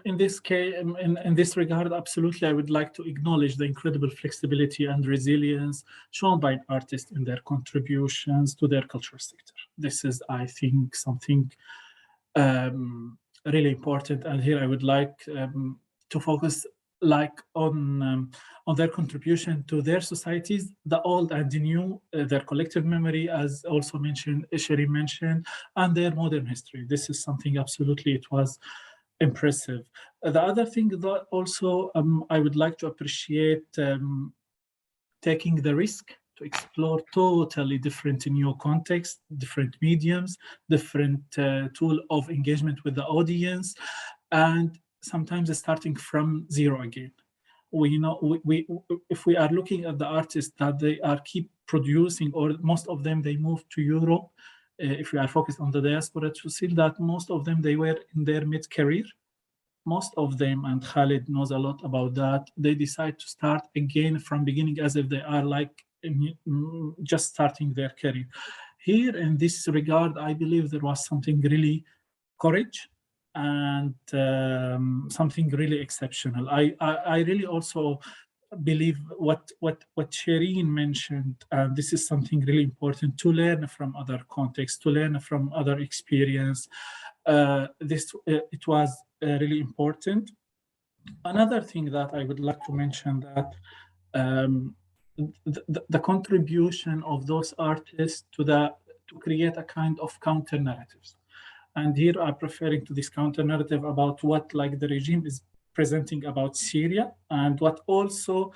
in this case, in this regard, absolutely, I would like to acknowledge the incredible flexibility and resilience shown by artists in their contributions to their cultural sector. This is, I think, something really important. And here I would like to focus on their contribution to their societies, the old and the new, their collective memory, as also mentioned, Shireen mentioned, and their modern history. This is something absolutely, it was impressive. The other thing that also I would like to appreciate, taking the risk to explore totally different new contexts, different mediums, different tool of engagement with the audience, and sometimes starting from zero again. If we are looking at the artists that they are keep producing, or most of them, they move to Europe, if we are focused on the diaspora, to see that most of them, they were in their mid-career. Most of them, and Khaled knows a lot about that, they decide to start again from beginning as if they are like just starting their career. Here in this regard, I believe there was something really courage and something really exceptional. I really also believe what Shireen mentioned, and this is something really important, to learn from other contexts, to learn from other experience. It was really important. Another thing that I would like to mention, that the contribution of those artists to create a kind of counter narratives. And here I'm referring to this counter narrative about what like the regime is presenting about Syria, and what also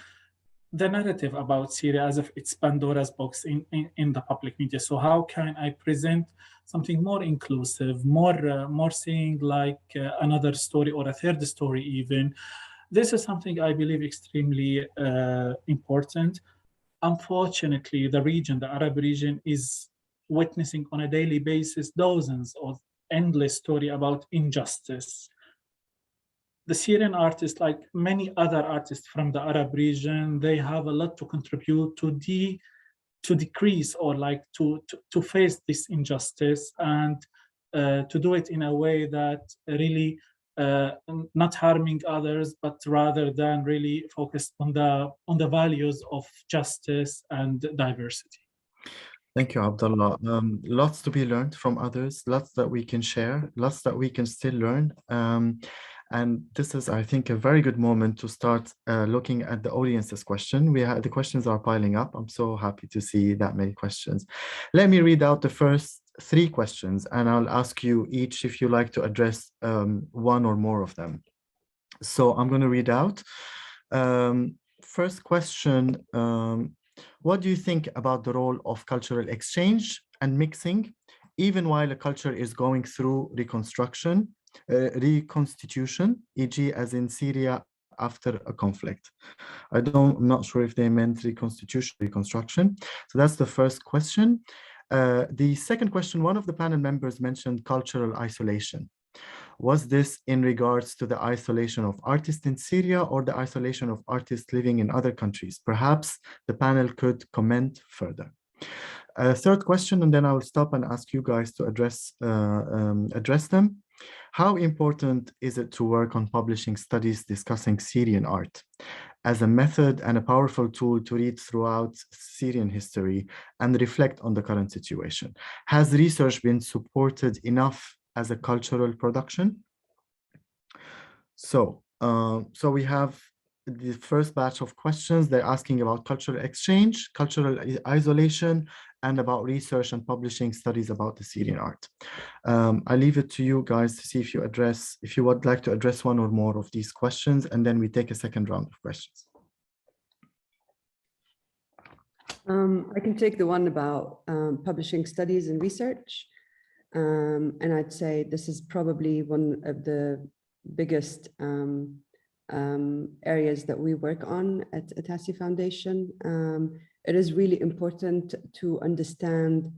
the narrative about Syria as if it's Pandora's box in the public media. So how can I present something more inclusive, more saying like another story or a third story even? This is something I believe extremely important. Unfortunately, the Arab region, is witnessing on a daily basis dozens of endless stories about injustice. The Syrian artists, like many other artists from the Arab region, they have a lot to contribute to decrease or like to face this injustice, and to do it in a way that really not harming others, but rather than really focused on the values of justice and diversity. Thank you, Abdullah. Lots to be learned from others, lots that we can share, lots that we can still learn. And this is, I think, a very good moment to start looking at the audience's question. The questions are piling up. I'm so happy to see that many questions. Let me read out the first 3 questions, and I'll ask you each if you like to address one or more of them. So I'm going to read out. First question, what do you think about the role of cultural exchange and mixing, even while a culture is going through reconstitution, e.g. as in Syria after a conflict? I'm not sure if they meant reconstruction. So that's the first question. The second question, one of the panel members mentioned cultural isolation. Was this in regards to the isolation of artists in Syria or the isolation of artists living in other countries? Perhaps the panel could comment further. Third question, and then I'll stop and ask you guys to address them. How important is it to work on publishing studies discussing Syrian art as a method and a powerful tool to read throughout Syrian history and reflect on the current situation? Has research been supported enough as a cultural production? So we have the first batch of questions. They're asking about cultural exchange, cultural isolation, and about research and publishing studies about the Syrian art. I leave it to you guys to see if you would like to address one or more of these questions, and then we take a second round of questions. I can take the one about publishing studies and research. And I'd say this is probably one of the biggest areas that we work on at Atassi Foundation. It is really important to understand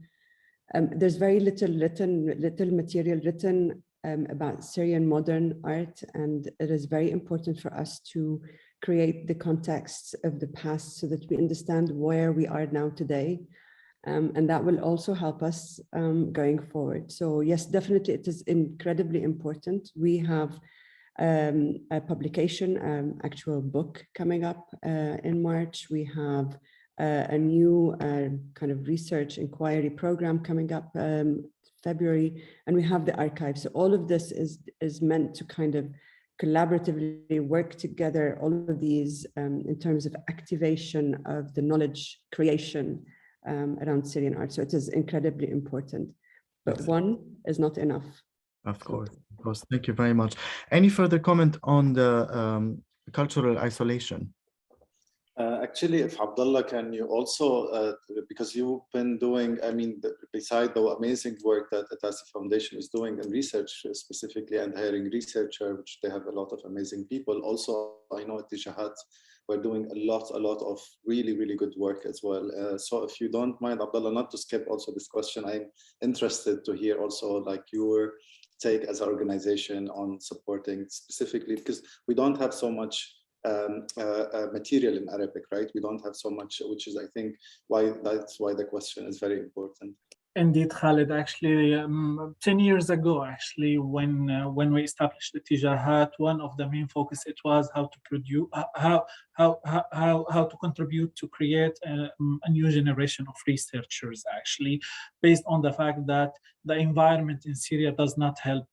there's very little material written about Syrian modern art, and it is very important for us to create the context of the past so that we understand where we are now today. And that will also help us going forward. So yes, definitely it is incredibly important. We have a publication, actual book coming up in March. We have a new kind of research inquiry program coming up February, and we have the archive. So all of this is meant to kind of collaboratively work together, all of these in terms of activation of the knowledge creation around Syrian art. So it is incredibly important, but one is not enough. Of course. Thank you very much. Any further comment on the cultural isolation? Actually, if Abdullah, can you also, because you've been doing, I mean, beside the amazing work that Atassi Foundation is doing in research specifically and hiring researchers, which they have a lot of amazing people. Also, I know Ettijahat we're doing a lot of really, really good work as well. So if you don't mind, Abdullah, not to skip also this question, I'm interested to hear also like your take as an organization on supporting specifically, because we don't have so much material in Arabic, right? We don't have so much, which is, I think, that's why the question is very important. Indeed, Khaled. Actually, 10 years ago, actually, when we established Ettijahat, one of the main focus it was how to produce, how to contribute to create a new generation of researchers. Actually, based on the fact that the environment in Syria does not help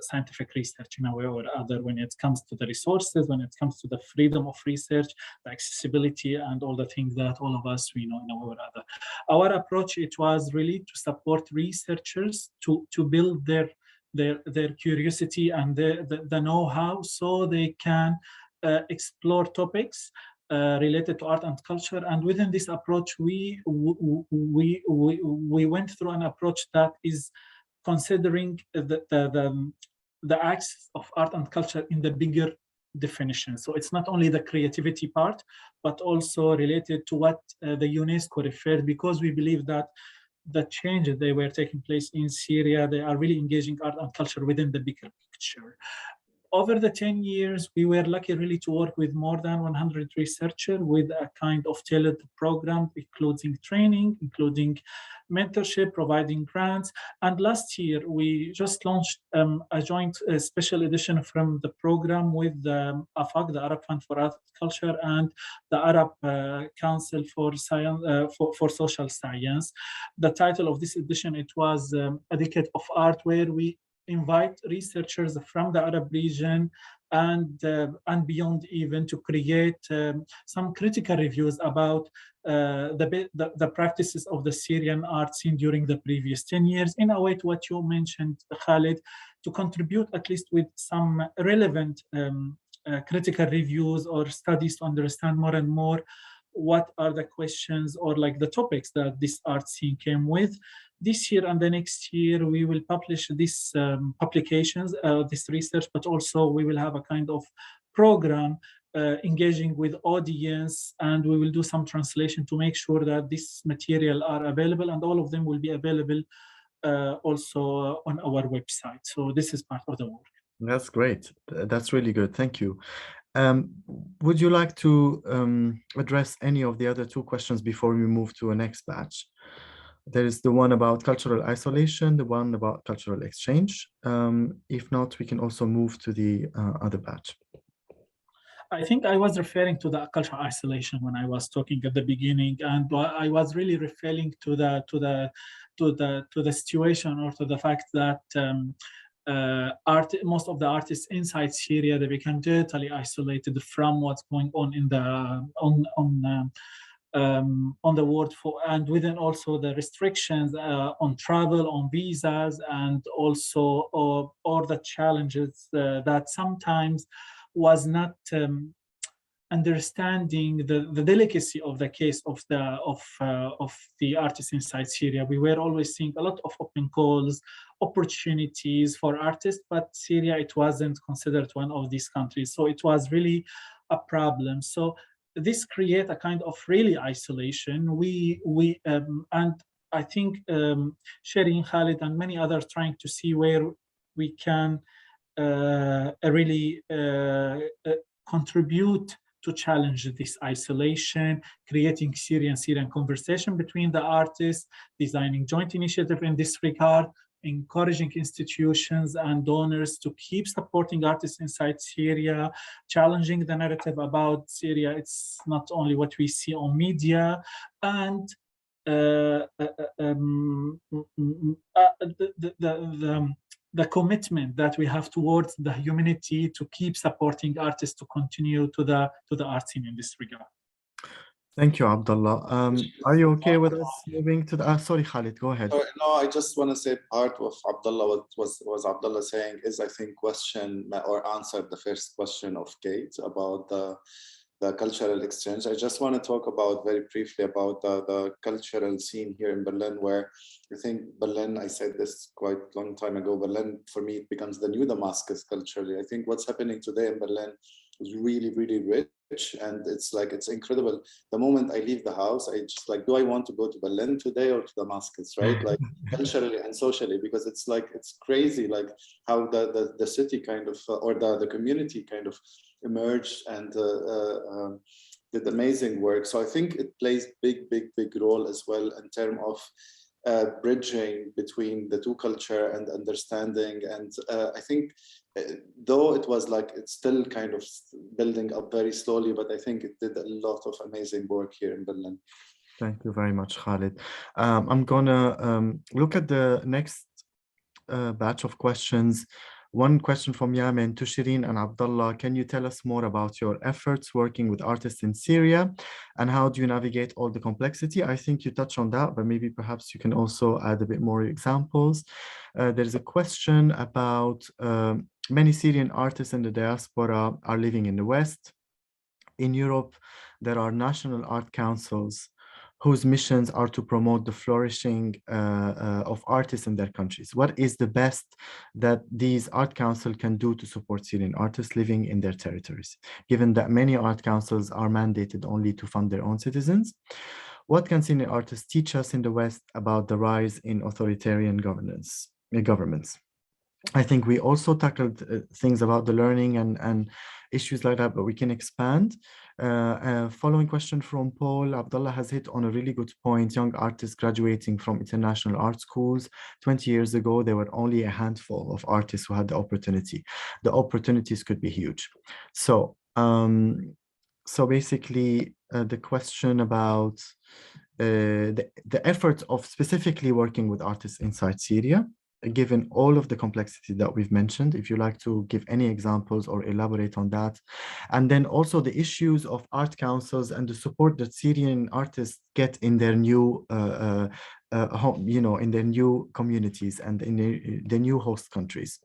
scientific research in a way or other when it comes to the resources, when it comes to the freedom of research, the accessibility, and all the things that all of us we know in a way or other. Our approach, it was really to support researchers to build their curiosity and the know-how so they can explore topics related to art and culture. And within this approach, we went through an approach that is considering the axis of art and culture in the bigger definition. So it's not only the creativity part, but also related to what the UNESCO referred, because we believe that the changes they were taking place in Syria, they are really engaging art and culture within the bigger picture. Over the 10 years, we were lucky really to work with more than 100 researchers with a kind of tailored program, including training, including mentorship, providing grants. And last year, we just launched a joint special edition from the program with the AFAC, the Arab Fund for Art and Culture, and the Arab Council for Science, for Social Science. The title of this edition, it was A Decade of Art, where we invite researchers from the Arab region and beyond even to create some critical reviews about the practices of the Syrian art scene during the previous 10 years, in a way to what you mentioned, Khaled, to contribute at least with some relevant critical reviews or studies to understand more and more what are the questions or like the topics that this art scene came with. This year and the next year, we will publish these publications, this research, but also we will have a kind of program engaging with audience, and we will do some translation to make sure that this material are available, and all of them will be available also on our website. So this is part of the work. That's great. That's really good. Thank you. Would you like to address any of the other two questions before we move to a next batch? There is the one about cultural isolation, the one about cultural exchange. If not, we can also move to the other batch. I think I was referring to the cultural isolation when I was talking at the beginning, and I was really referring to the situation or to the fact that most of the artists inside Syria, they become totally isolated from what's going on in the on the world, and within also the restrictions on travel, on visas, and also all the challenges that sometimes was not understanding the delicacy of the case of the artists inside Syria. We were always seeing a lot of open calls, opportunities for artists, but Syria, it wasn't considered one of these countries. So it was really a problem. So this create a kind of really isolation. And I think Shireen, Khaled, and many others trying to see where we can really contribute to challenge this isolation, creating Syrian conversation between the artists, designing joint initiative in this regard, encouraging institutions and donors to keep supporting artists inside Syria, challenging the narrative about Syria. It's not only what we see on media, and the commitment that we have towards the humanity to keep supporting artists to continue to the art scene in this regard. Thank you, Abdullah. Are you okay with us moving to the? Sorry, Khalid, go ahead. No, I just want to say part of Abdullah, what was Abdullah saying is, I think, question or answered the first question of Kate about the cultural exchange. I just want to talk about very briefly about the cultural scene here in Berlin, where I think Berlin, I said this quite a long time ago, Berlin, for me, it becomes the new Damascus culturally. I think what's happening today in Berlin is really, really rich. and it's like, it's incredible. The moment I leave the house, I just like, do I want to go to Berlin today or to Damascus, right? Like culturally and socially, because it's like, it's crazy, like how the city kind of, or the community kind of emerged and did amazing work. So I think it plays big role as well in terms of bridging between the two culture and understanding. And I think though it was like, it's still kind of building up very slowly, but I think it did a lot of amazing work here in Berlin. Thank you very much, Khaled. I'm gonna look at the next batch of questions. One question from Yemen to Shireen and Abdullah. Can you tell us more about your efforts working with artists in Syria, and how do you navigate all the complexity? I think you touched on that, but maybe perhaps you can also add a bit more examples. There's a question about many Syrian artists in the diaspora are living in the West. In Europe, there are national art councils whose missions are to promote the flourishing of artists in their countries. What is the best that these art councils can do to support Syrian artists living in their territories, given that many art councils are mandated only to fund their own citizens? What can Syrian artists teach us in the West about the rise in authoritarian governments? I think we also tackled things about the learning and issues like that, but we can expand. Following question from Paul, Abdullah has hit on a really good point. Young artists graduating from international art schools. 20 years ago, there were only a handful of artists who had the opportunity. The opportunities could be huge. So basically, the question about the efforts of specifically working with artists inside Syria, given all of the complexity that we've mentioned, if you like to give any examples or elaborate on that. And then also the issues of art councils and the support that Syrian artists get in their new home, in their new communities and in the new host countries.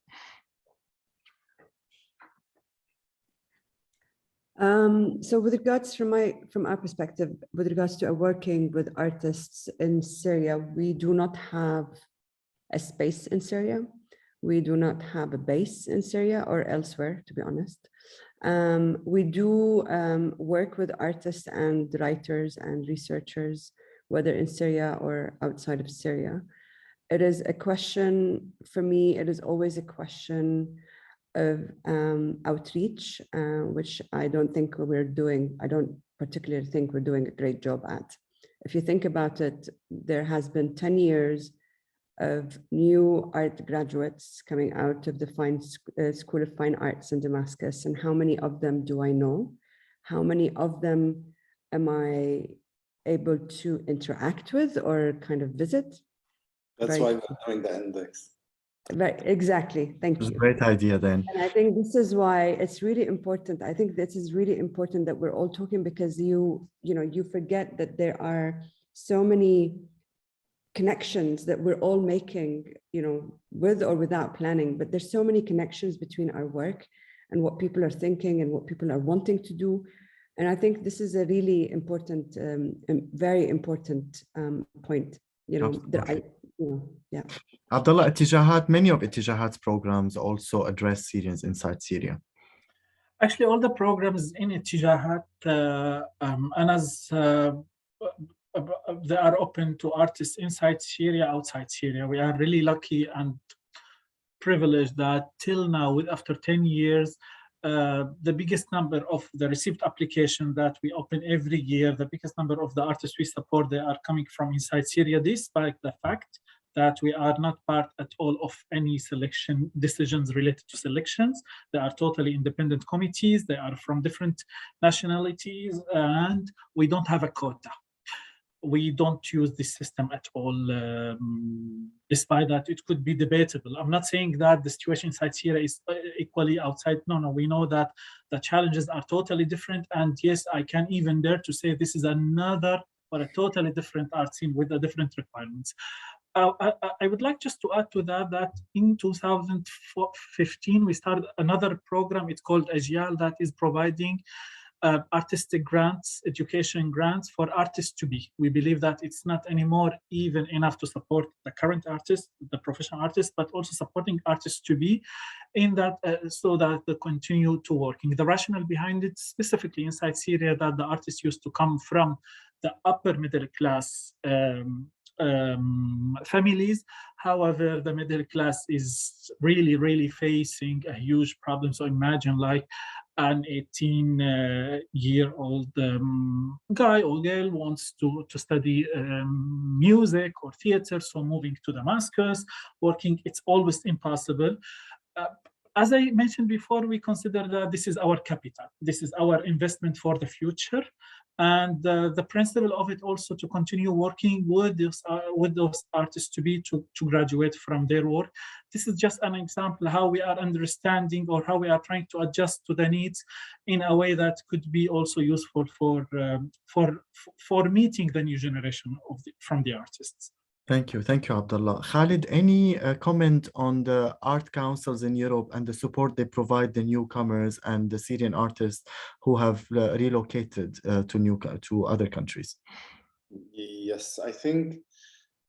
So with regards from our perspective, with regards to working with artists in Syria, we do not have a space in Syria. We do not have a base in Syria or elsewhere, to be honest. We do work with artists and writers and researchers, whether in Syria or outside of Syria. It is a question, for me, it is always a question of outreach, which I don't think we're doing, I don't particularly think we're doing a great job at. If you think about it, there has been 10 years of new art graduates coming out of the School of Fine Arts in Damascus. And how many of them do I know? How many of them am I able to interact with or kind of visit? That's why we're doing the index. Right, exactly. Thank you. Great idea then. And I think this is why it's really important. I think this is really important that we're all talking, because you forget that there are so many connections that we're all making, with or without planning, but there's so many connections between our work and what people are thinking and what people are wanting to do. And I think this is a really important, very important point, yeah. Abdullah, Ettijahat, many of Ettijahat's programs also address Syrians inside Syria. Actually, all the programs in Ettijahat, and as they are open to artists inside Syria, outside Syria. We are really lucky and privileged that till now, after 10 years, the biggest number of the received application that we open every year, the biggest number of the artists we support, they are coming from inside Syria, despite the fact that we are not part at all of any selection decisions related to selections. They are totally independent committees. They are from different nationalities, and we don't have a quota. We don't use this system at all. Despite that, it could be debatable. I'm not saying that the situation inside Syria is equally outside. No, we know that the challenges are totally different. And yes, I can even dare to say this is another or a totally different art scene with different requirements. I would like just to add to that in 2015, we started another program. It's called Ettijahat, that is providing artistic grants, education grants for artists to be. We believe that it's not anymore even enough to support the current artists, the professional artists, but also supporting artists to be in that so that they continue to working. The rationale behind it, specifically inside Syria, that the artists used to come from the upper middle class families. However, the middle class is really facing a huge problem. So imagine like an 18-year-old guy or girl wants to study music or theater, so moving to Damascus, working, it's always impossible. As I mentioned before, we consider that this is our capital. This is our investment for the future. And the principle of it also to continue working with those artists to graduate from their work. This is just an example how we are understanding or how we are trying to adjust to the needs in a way that could be also useful for meeting the new generation from the artists. Thank you, Abdullah. Khaled, any comment on the art councils in Europe and the support they provide the newcomers and the Syrian artists who have relocated to other countries? Yes, I think,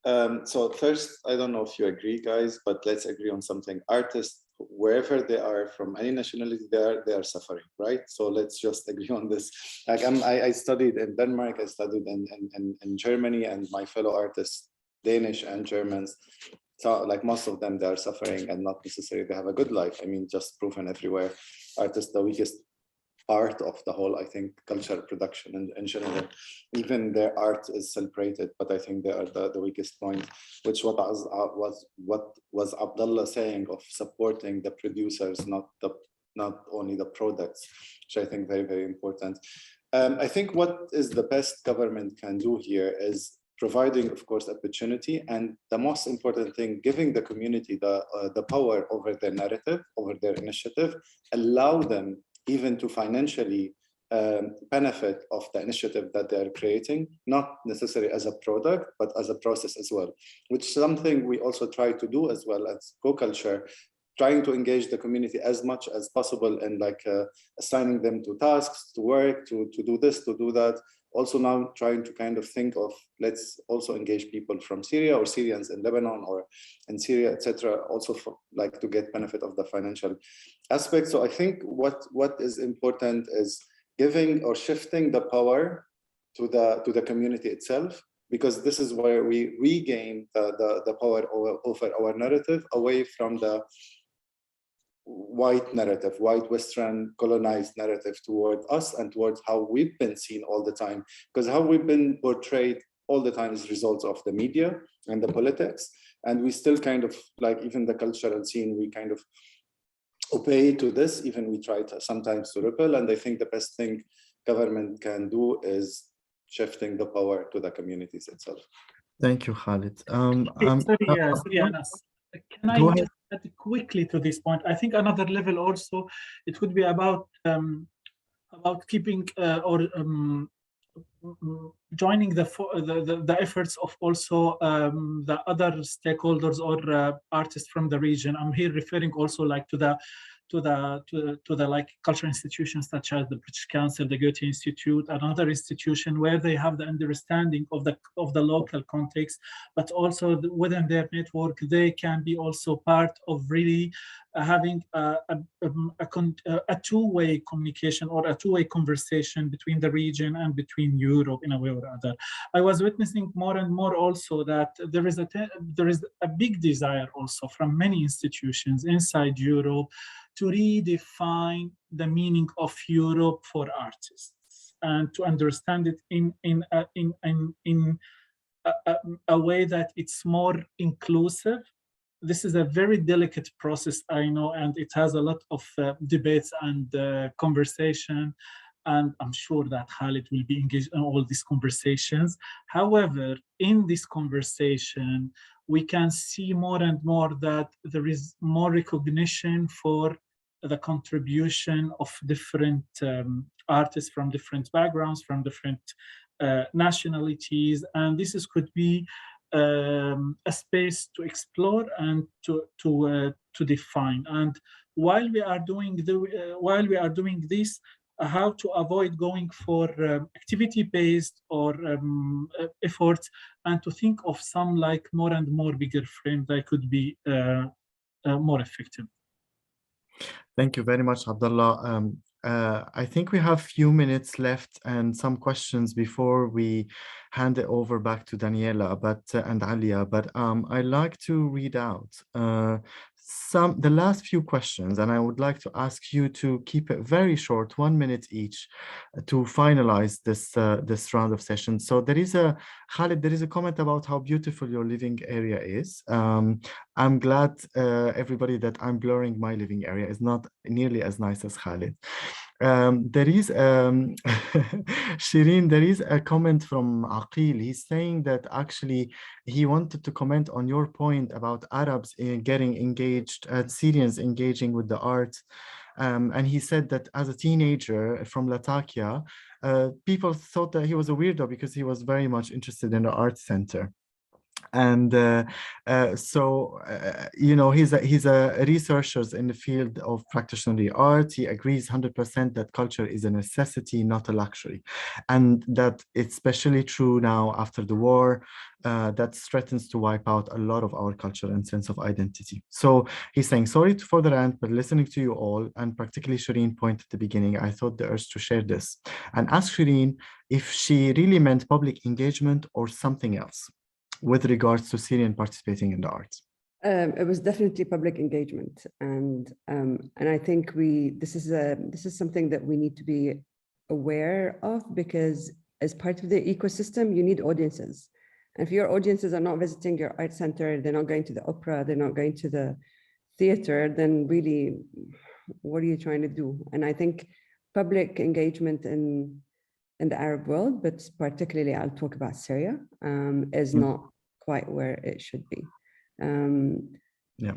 so first, I don't know if you agree, guys, but let's agree on something. Artists, wherever they are, from any nationality they are suffering, right? So let's just agree on this. Like I studied in Denmark, I studied in Germany, and my fellow artists, Danish and Germans, so like most of them, they are suffering and not necessarily they have a good life. I mean, just proven everywhere. Artists, the weakest part of the whole, I think, culture production in general. Even their art is celebrated, but I think they are the weakest point, which was Abdullah saying of supporting the producers, not only the products, which I think very important. I think what is the best government can do here is providing, of course, opportunity, and the most important thing, giving the community the power over their narrative, over their initiative, allow them even to financially benefit of the initiative that they are creating, not necessarily as a product, but as a process as well, which is something we also try to do as well as Coculture, trying to engage the community as much as possible and like assigning them to tasks, to work, to do this, to do that. Also now trying to kind of think of, let's also engage people from Syria or Syrians in Lebanon or in Syria, etc. Also for, like, to get benefit of the financial aspect. So I think what is important is giving or shifting the power to the community itself, because this is where we regain the power over our narrative away from the white narrative, white Western colonized narrative toward us and towards how we've been seen all the time, because how we've been portrayed all the time is results of the media and the politics, and we still kind of, like, even the cultural scene, we kind of obey to this, even we try to sometimes to rebel, and I think the best thing government can do is shifting the power to the communities itself. Thank you, Khaled. Sorry, Anas. Can I just add quickly to this point? I think another level also, it would be about keeping joining the efforts of also the other stakeholders or artists from the region. I'm here referring also like to the like cultural institutions such as the British Council, the Goethe Institute, another institution where they have the understanding of the local context, but also within their network, they can be also part of really having a two-way communication or a two-way conversation between the region and between Europe in a way or other. I was witnessing more and more also that there is a big desire also from many institutions inside Europe to redefine the meaning of Europe for artists and to understand it in a way that it's more inclusive. This is a very delicate process, I know, and it has a lot of debates and conversation, and I'm sure that Khaled will be engaged in all these conversations. However, in this conversation, we can see more and more that there is more recognition for the contribution of different artists from different backgrounds, from different nationalities, and this could be a space to explore and to define. And while we are doing this, how to avoid going for activity-based or efforts, and to think of some like more and more bigger frame that could be more effective. Thank you very much, Abdullah. I think we have few minutes left and some questions before we hand it over back to Daniela and Alia, but I'd like to read out the last few questions, and I would like to ask you to keep it very short, 1 minute each, to finalize this round of sessions. So there is Khaled, there is a comment about how beautiful your living area is. I'm glad, everybody, that I'm blurring my living area. It's not nearly as nice as Khaled. There is, Shireen, there is a comment from Aqil. He's saying that actually he wanted to comment on your point about Arabs getting engaged, Syrians engaging with the arts. And he said that as a teenager from Latakia, people thought that he was a weirdo because he was very much interested in the arts center. And you know, he's a researcher in the field of practitionary art. He agrees 100% that culture is a necessity, not a luxury, and that it's especially true now after the war, that threatens to wipe out a lot of our culture and sense of identity. So he's saying, sorry for the rant, but listening to you all, and particularly Shireen point at the beginning, I thought the urge to share this and ask Shireen if she really meant public engagement or something else with regards to Syrian participating in the arts. It was definitely public engagement, and I think this is something that we need to be aware of, because as part of the ecosystem, you need audiences. And if your audiences are not visiting your art center, they're not going to the opera, they're not going to the theater, then really, what are you trying to do? And I think public engagement in the Arab world, but particularly I'll talk about Syria, is not quite where it should be. Yeah.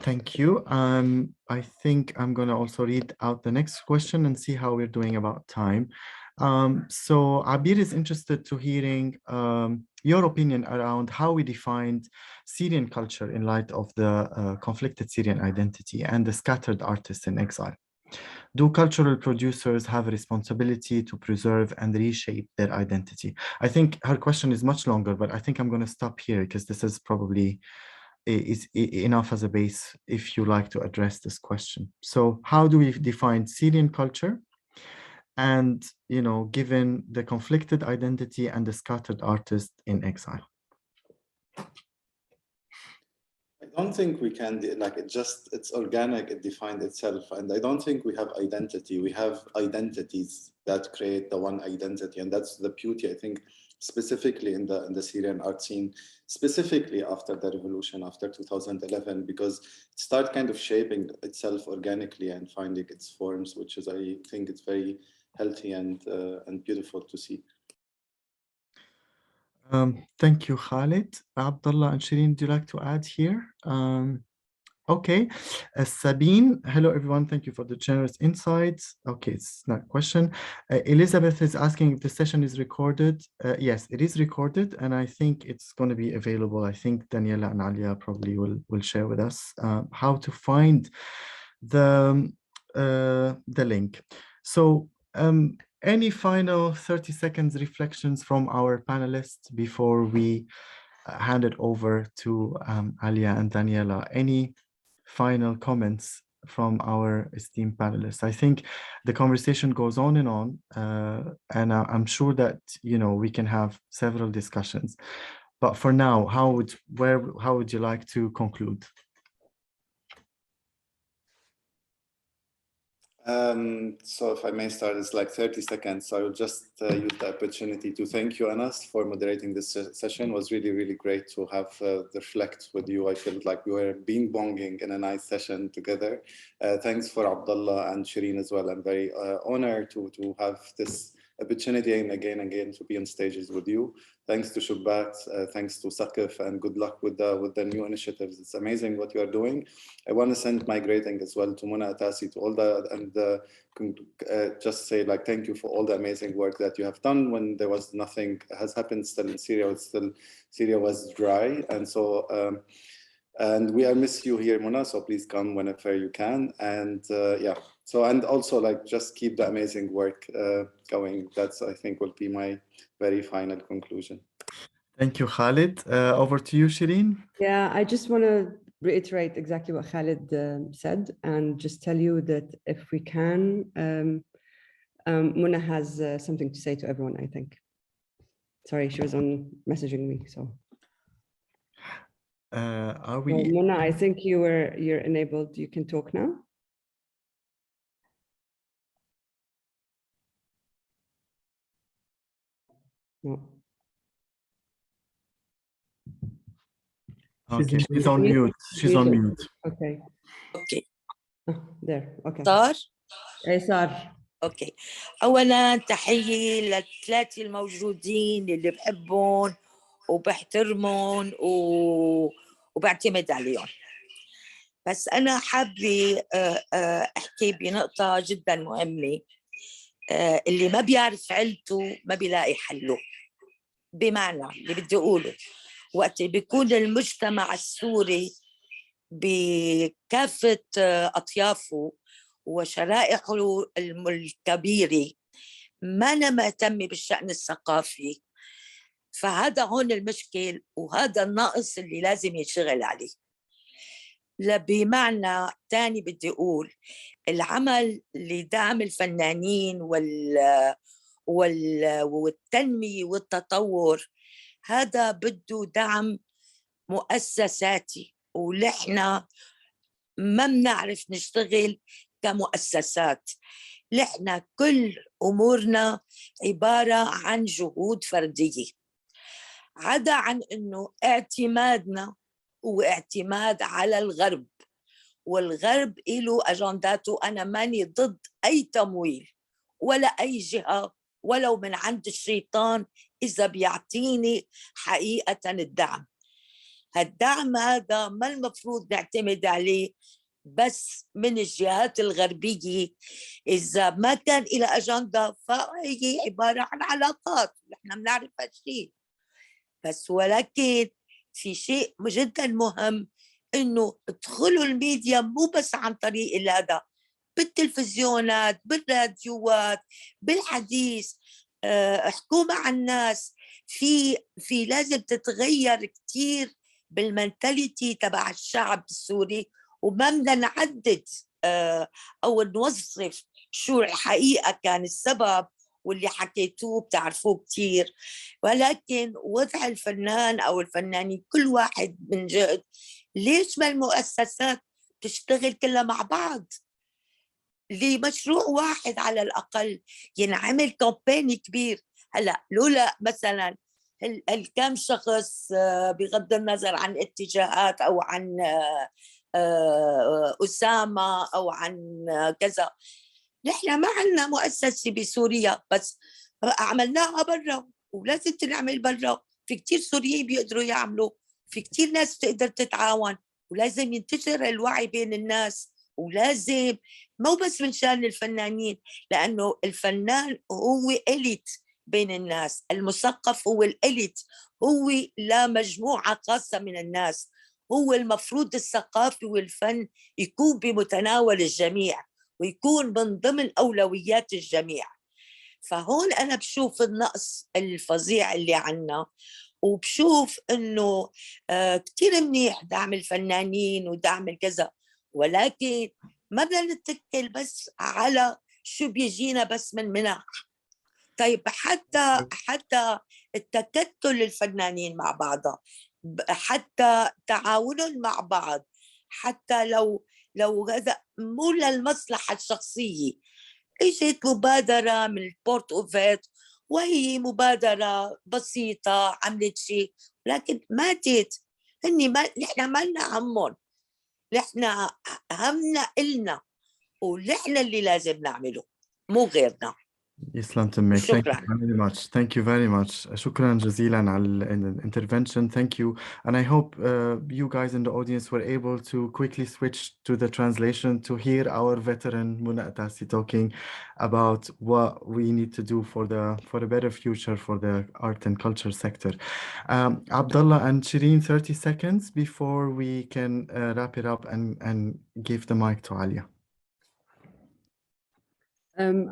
Thank you. I think I'm going to also read out the next question and see how we're doing about time. So Abir is interested to hearing your opinion around how we defined Syrian culture in light of the conflicted Syrian identity and the scattered artists in exile. Do cultural producers have a responsibility to preserve and reshape their identity? I think her question is much longer, but I think I'm going to stop here because this is probably enough as a base if you like to address this question. So how do we define Syrian culture? And, you know, given the conflicted identity and the scattered artists in exile? I don't think we can, like, it's organic, it defined itself. And I don't think we have identity. We have identities that create the one identity. And that's the beauty, I think, specifically in the Syrian art scene, specifically after the revolution, after 2011, because it started kind of shaping itself organically and finding its forms, which is, I think it's very healthy and beautiful to see. Thank you, Khaled. Abdullah and Shireen, do you like to add here? Okay. Sabine, hello everyone. Thank you for the generous insights. Okay, it's not a question. Elizabeth is asking if the session is recorded. Yes, it is recorded, and I think it's going to be available. I think Daniela and Alia probably will share with us how to find the link. So any final 30 seconds reflections from our panelists before we hand it over to Alia and Daniela? Any final comments from our esteemed panelists? I think the conversation goes on, and I'm sure that, you know, we can have several discussions. But for now, how would you like to conclude? So if I may start, it's like 30 seconds. So I will just use the opportunity to thank you, Anas, for moderating this session. It was really, really great to have reflect with you. I felt like we were bing-bonging in a nice session together. Thanks for Abdullah and Shireen as well. I'm very honored to have this opportunity and again to be on stages with you. Thanks to Shubat, thanks to Saqif, and good luck with the new initiatives. It's amazing what you are doing. I want to send my greeting as well to Mona Atassi, to all just say, like, thank you for all the amazing work that you have done when there was nothing has happened still in Syria. Syria was dry, and so And we are miss you here, Mona, so please come whenever you can. And yeah, so, and also like just keep the amazing work going. That's, I think, will be my very final conclusion. Thank you, Khaled. Over to you, Shireen. Yeah, I just want to reiterate exactly what Khaled said, and just tell you that if we can, Mona has something to say to everyone, I think. Sorry, she was on messaging me, so. Are we? Well, Mona, I think you're enabled. You can talk now. No. Okay, she's on mute. She's on mute. Okay. اوكي There. Okay. صار صار. اوكي. اولا تحيه للثلاثه الموجودين اللي بحبهم وبحترمهم وبعتمد عليهم. بس انا حابه احكي بنقطه جدا مهمه. اللي ما بيعرف علته ما بيلاقي حله. بمعنى اللي بدي اقوله، وقت بيكون المجتمع السوري بكافة أطيافه وشرائحه الكبيرة ما أنا مهتم بالشأن الثقافي، فهذا هون المشكل وهذا الناقص اللي لازم يشتغل عليه. بمعنى تاني بدي أقول العمل لدعم الفنانين والتنمية والتطور هذا بده دعم مؤسساتي، ولحنا ما بنعرف نشتغل كمؤسسات. لحنا كل أمورنا عبارة عن جهود فردية، عدا عن إنه اعتمادنا هو اعتماد على الغرب، والغرب له أجنداته. أنا ماني ضد أي تمويل ولا أي جهة ولو من عند الشيطان إذا بيعطيني حقيقة الدعم. الدعم هذا ما المفروض نعتمد عليه بس من الجهات الغربية. إذا ما كان إلى أجندة فهي عبارة عن علاقات، نحن بنعرف هالشيء. بس ولكن في شيء جدا مهم، إنه ادخلوا الميديا مو بس عن طريق هذا، بالتلفزيونات، بالراديوات، بالحديث، احكوا مع الناس. في لازم تتغير كتير بالمنتاليتي تبع الشعب السوري، وما بدنا نعدد او نوصف شو الحقيقه كان السبب واللي حكيتوه بتعرفوه كتير. ولكن وضع الفنان او الفنانين كل واحد من جهد. ليش ما المؤسسات تشتغل كلها مع بعض لمشروع واحد على الاقل، ينعمل كامبين كبير؟ هلا لولا مثلا الكم شخص بغض النظر عن اتجاهات او عن أسامة او عن كذا، نحن ما عندنا مؤسسة بسوريا بس عملناها برا ولازم تنعمل برا. في كتير سوريين بيقدروا يعملوا، في كتير ناس بتقدر تتعاون، ولازم ينتشر الوعي بين الناس. ولازم مو بس من شان الفنانين، لأنه الفنان هو إليت بين الناس، المثقف هو الإليت، هو لا مجموعة خاصة من الناس. هو المفروض الثقافي والفن يكون بمتناول الجميع ويكون من ضمن أولويات الجميع. فهون أنا بشوف النقص الفظيع اللي عنا، وبشوف إنه كتير منيح دعم الفنانين ودعم الكذا، ولكن ما بدنا نتكل بس على شو بيجينا بس من منح. طيب حتى التكتل الفنانين مع بعضها، حتى تعاونهم مع بعض، حتى لو هذا مو للمصلحة الشخصية. اجت مبادرة من البورت اوفيت وهي مبادرة بسيطة عملت شيء، لكن ماتت. نحن ما لنا همهم، نحن همنا إلنا، ونحن اللي لازم نعمله مو غيرنا. يسلم تمك. Thank you شكرا. very much. Thank you very much. شكرا جزيلا على intervention. Thank you. And I hope you guys in the audience were able to quickly switch to the translation to hear our veteran Muna Atassi talking about what we need to do for a better future for the art and culture sector. Abdullah and Shireen, 30 seconds before we can wrap it up and give the mic to Alia.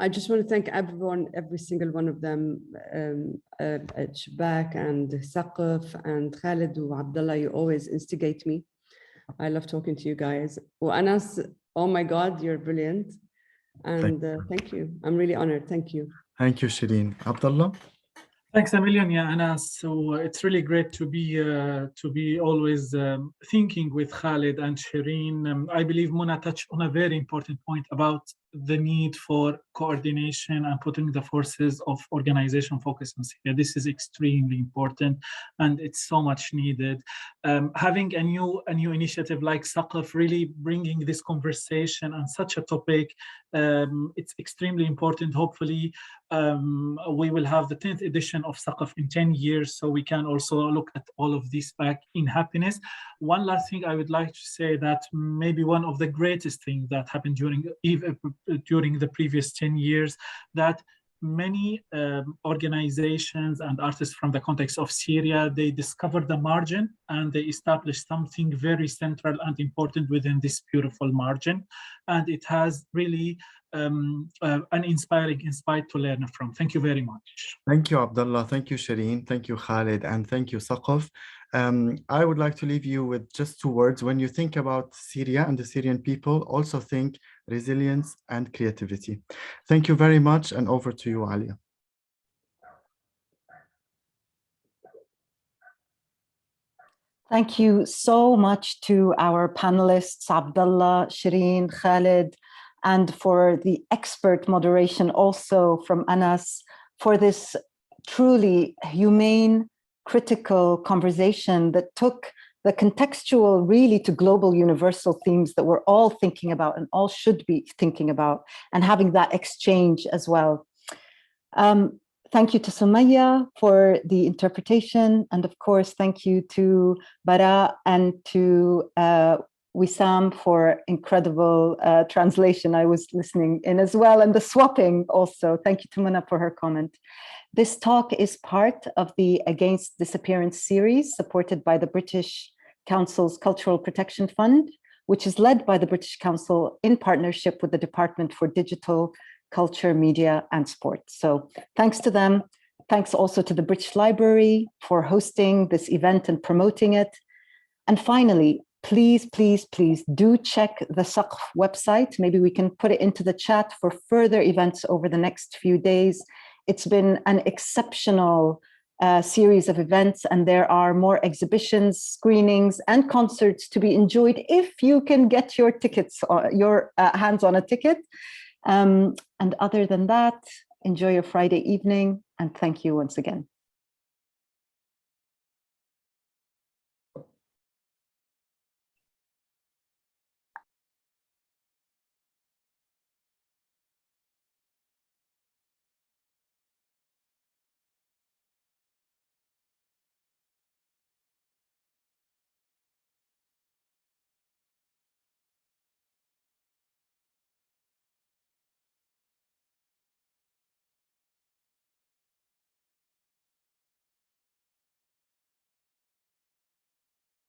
I just want to thank everyone, every single one of them, at Shabak and Saqaf and Khaled and Abdullah. You always instigate me. I love talking to you guys. Anas, oh my God, you're brilliant. And thank you. I'm really honored. Thank you. Thank you, Shireen. Abdullah? Thanks a million, Anas. So it's really great to be always thinking with Khaled and Shireen. I believe Muna touched on a very important point about the need for coordination and putting the forces of organization focus on Syria. This is extremely important, and it's so much needed. Having a new initiative like Saqaf, really bringing this conversation on such a topic, it's extremely important. Hopefully, we will have the 10th edition of Saqaf in 10 years, so we can also look at all of this back in happiness. One last thing I would like to say, that maybe one of the greatest things that happened during the previous 10 years, that many organizations and artists from the context of Syria, they discovered the margin and they established something very central and important within this beautiful margin. And it has really an inspiring insight to learn from. Thank you very much. Thank you, Abdullah. Thank you, Shireen. Thank you, Khaled. And thank you, Saqaf. I would like to leave you with just 2 words. When you think about Syria and the Syrian people, also think resilience and creativity. Thank you very much, and over to you, Alia. Thank you so much to our panelists, Abdullah, Shireen, Khaled, and for the expert moderation also from Anas, for this truly humane, critical conversation that took the contextual really to global universal themes that we're all thinking about and all should be thinking about, and having that exchange as well. Thank you to Sumaya for the interpretation. And of course, thank you to Bara and to Wissam for incredible translation. I was listening in as well, and the swapping also. Thank you to Muna for her comment. This talk is part of the Against Disappearance series supported by the British Council's Cultural Protection Fund, which is led by the British Council in partnership with the Department for Digital, Culture, Media and Sport. So thanks to them. Thanks also to the British Library for hosting this event and promoting it. And finally, please, please, please do check the Saqf website. Maybe we can put it into the chat for further events over the next few days. It's been an exceptional series of events, and there are more exhibitions, screenings, and concerts to be enjoyed if you can get your tickets, your hands on a ticket. And other than that, enjoy your Friday evening, and thank you once again.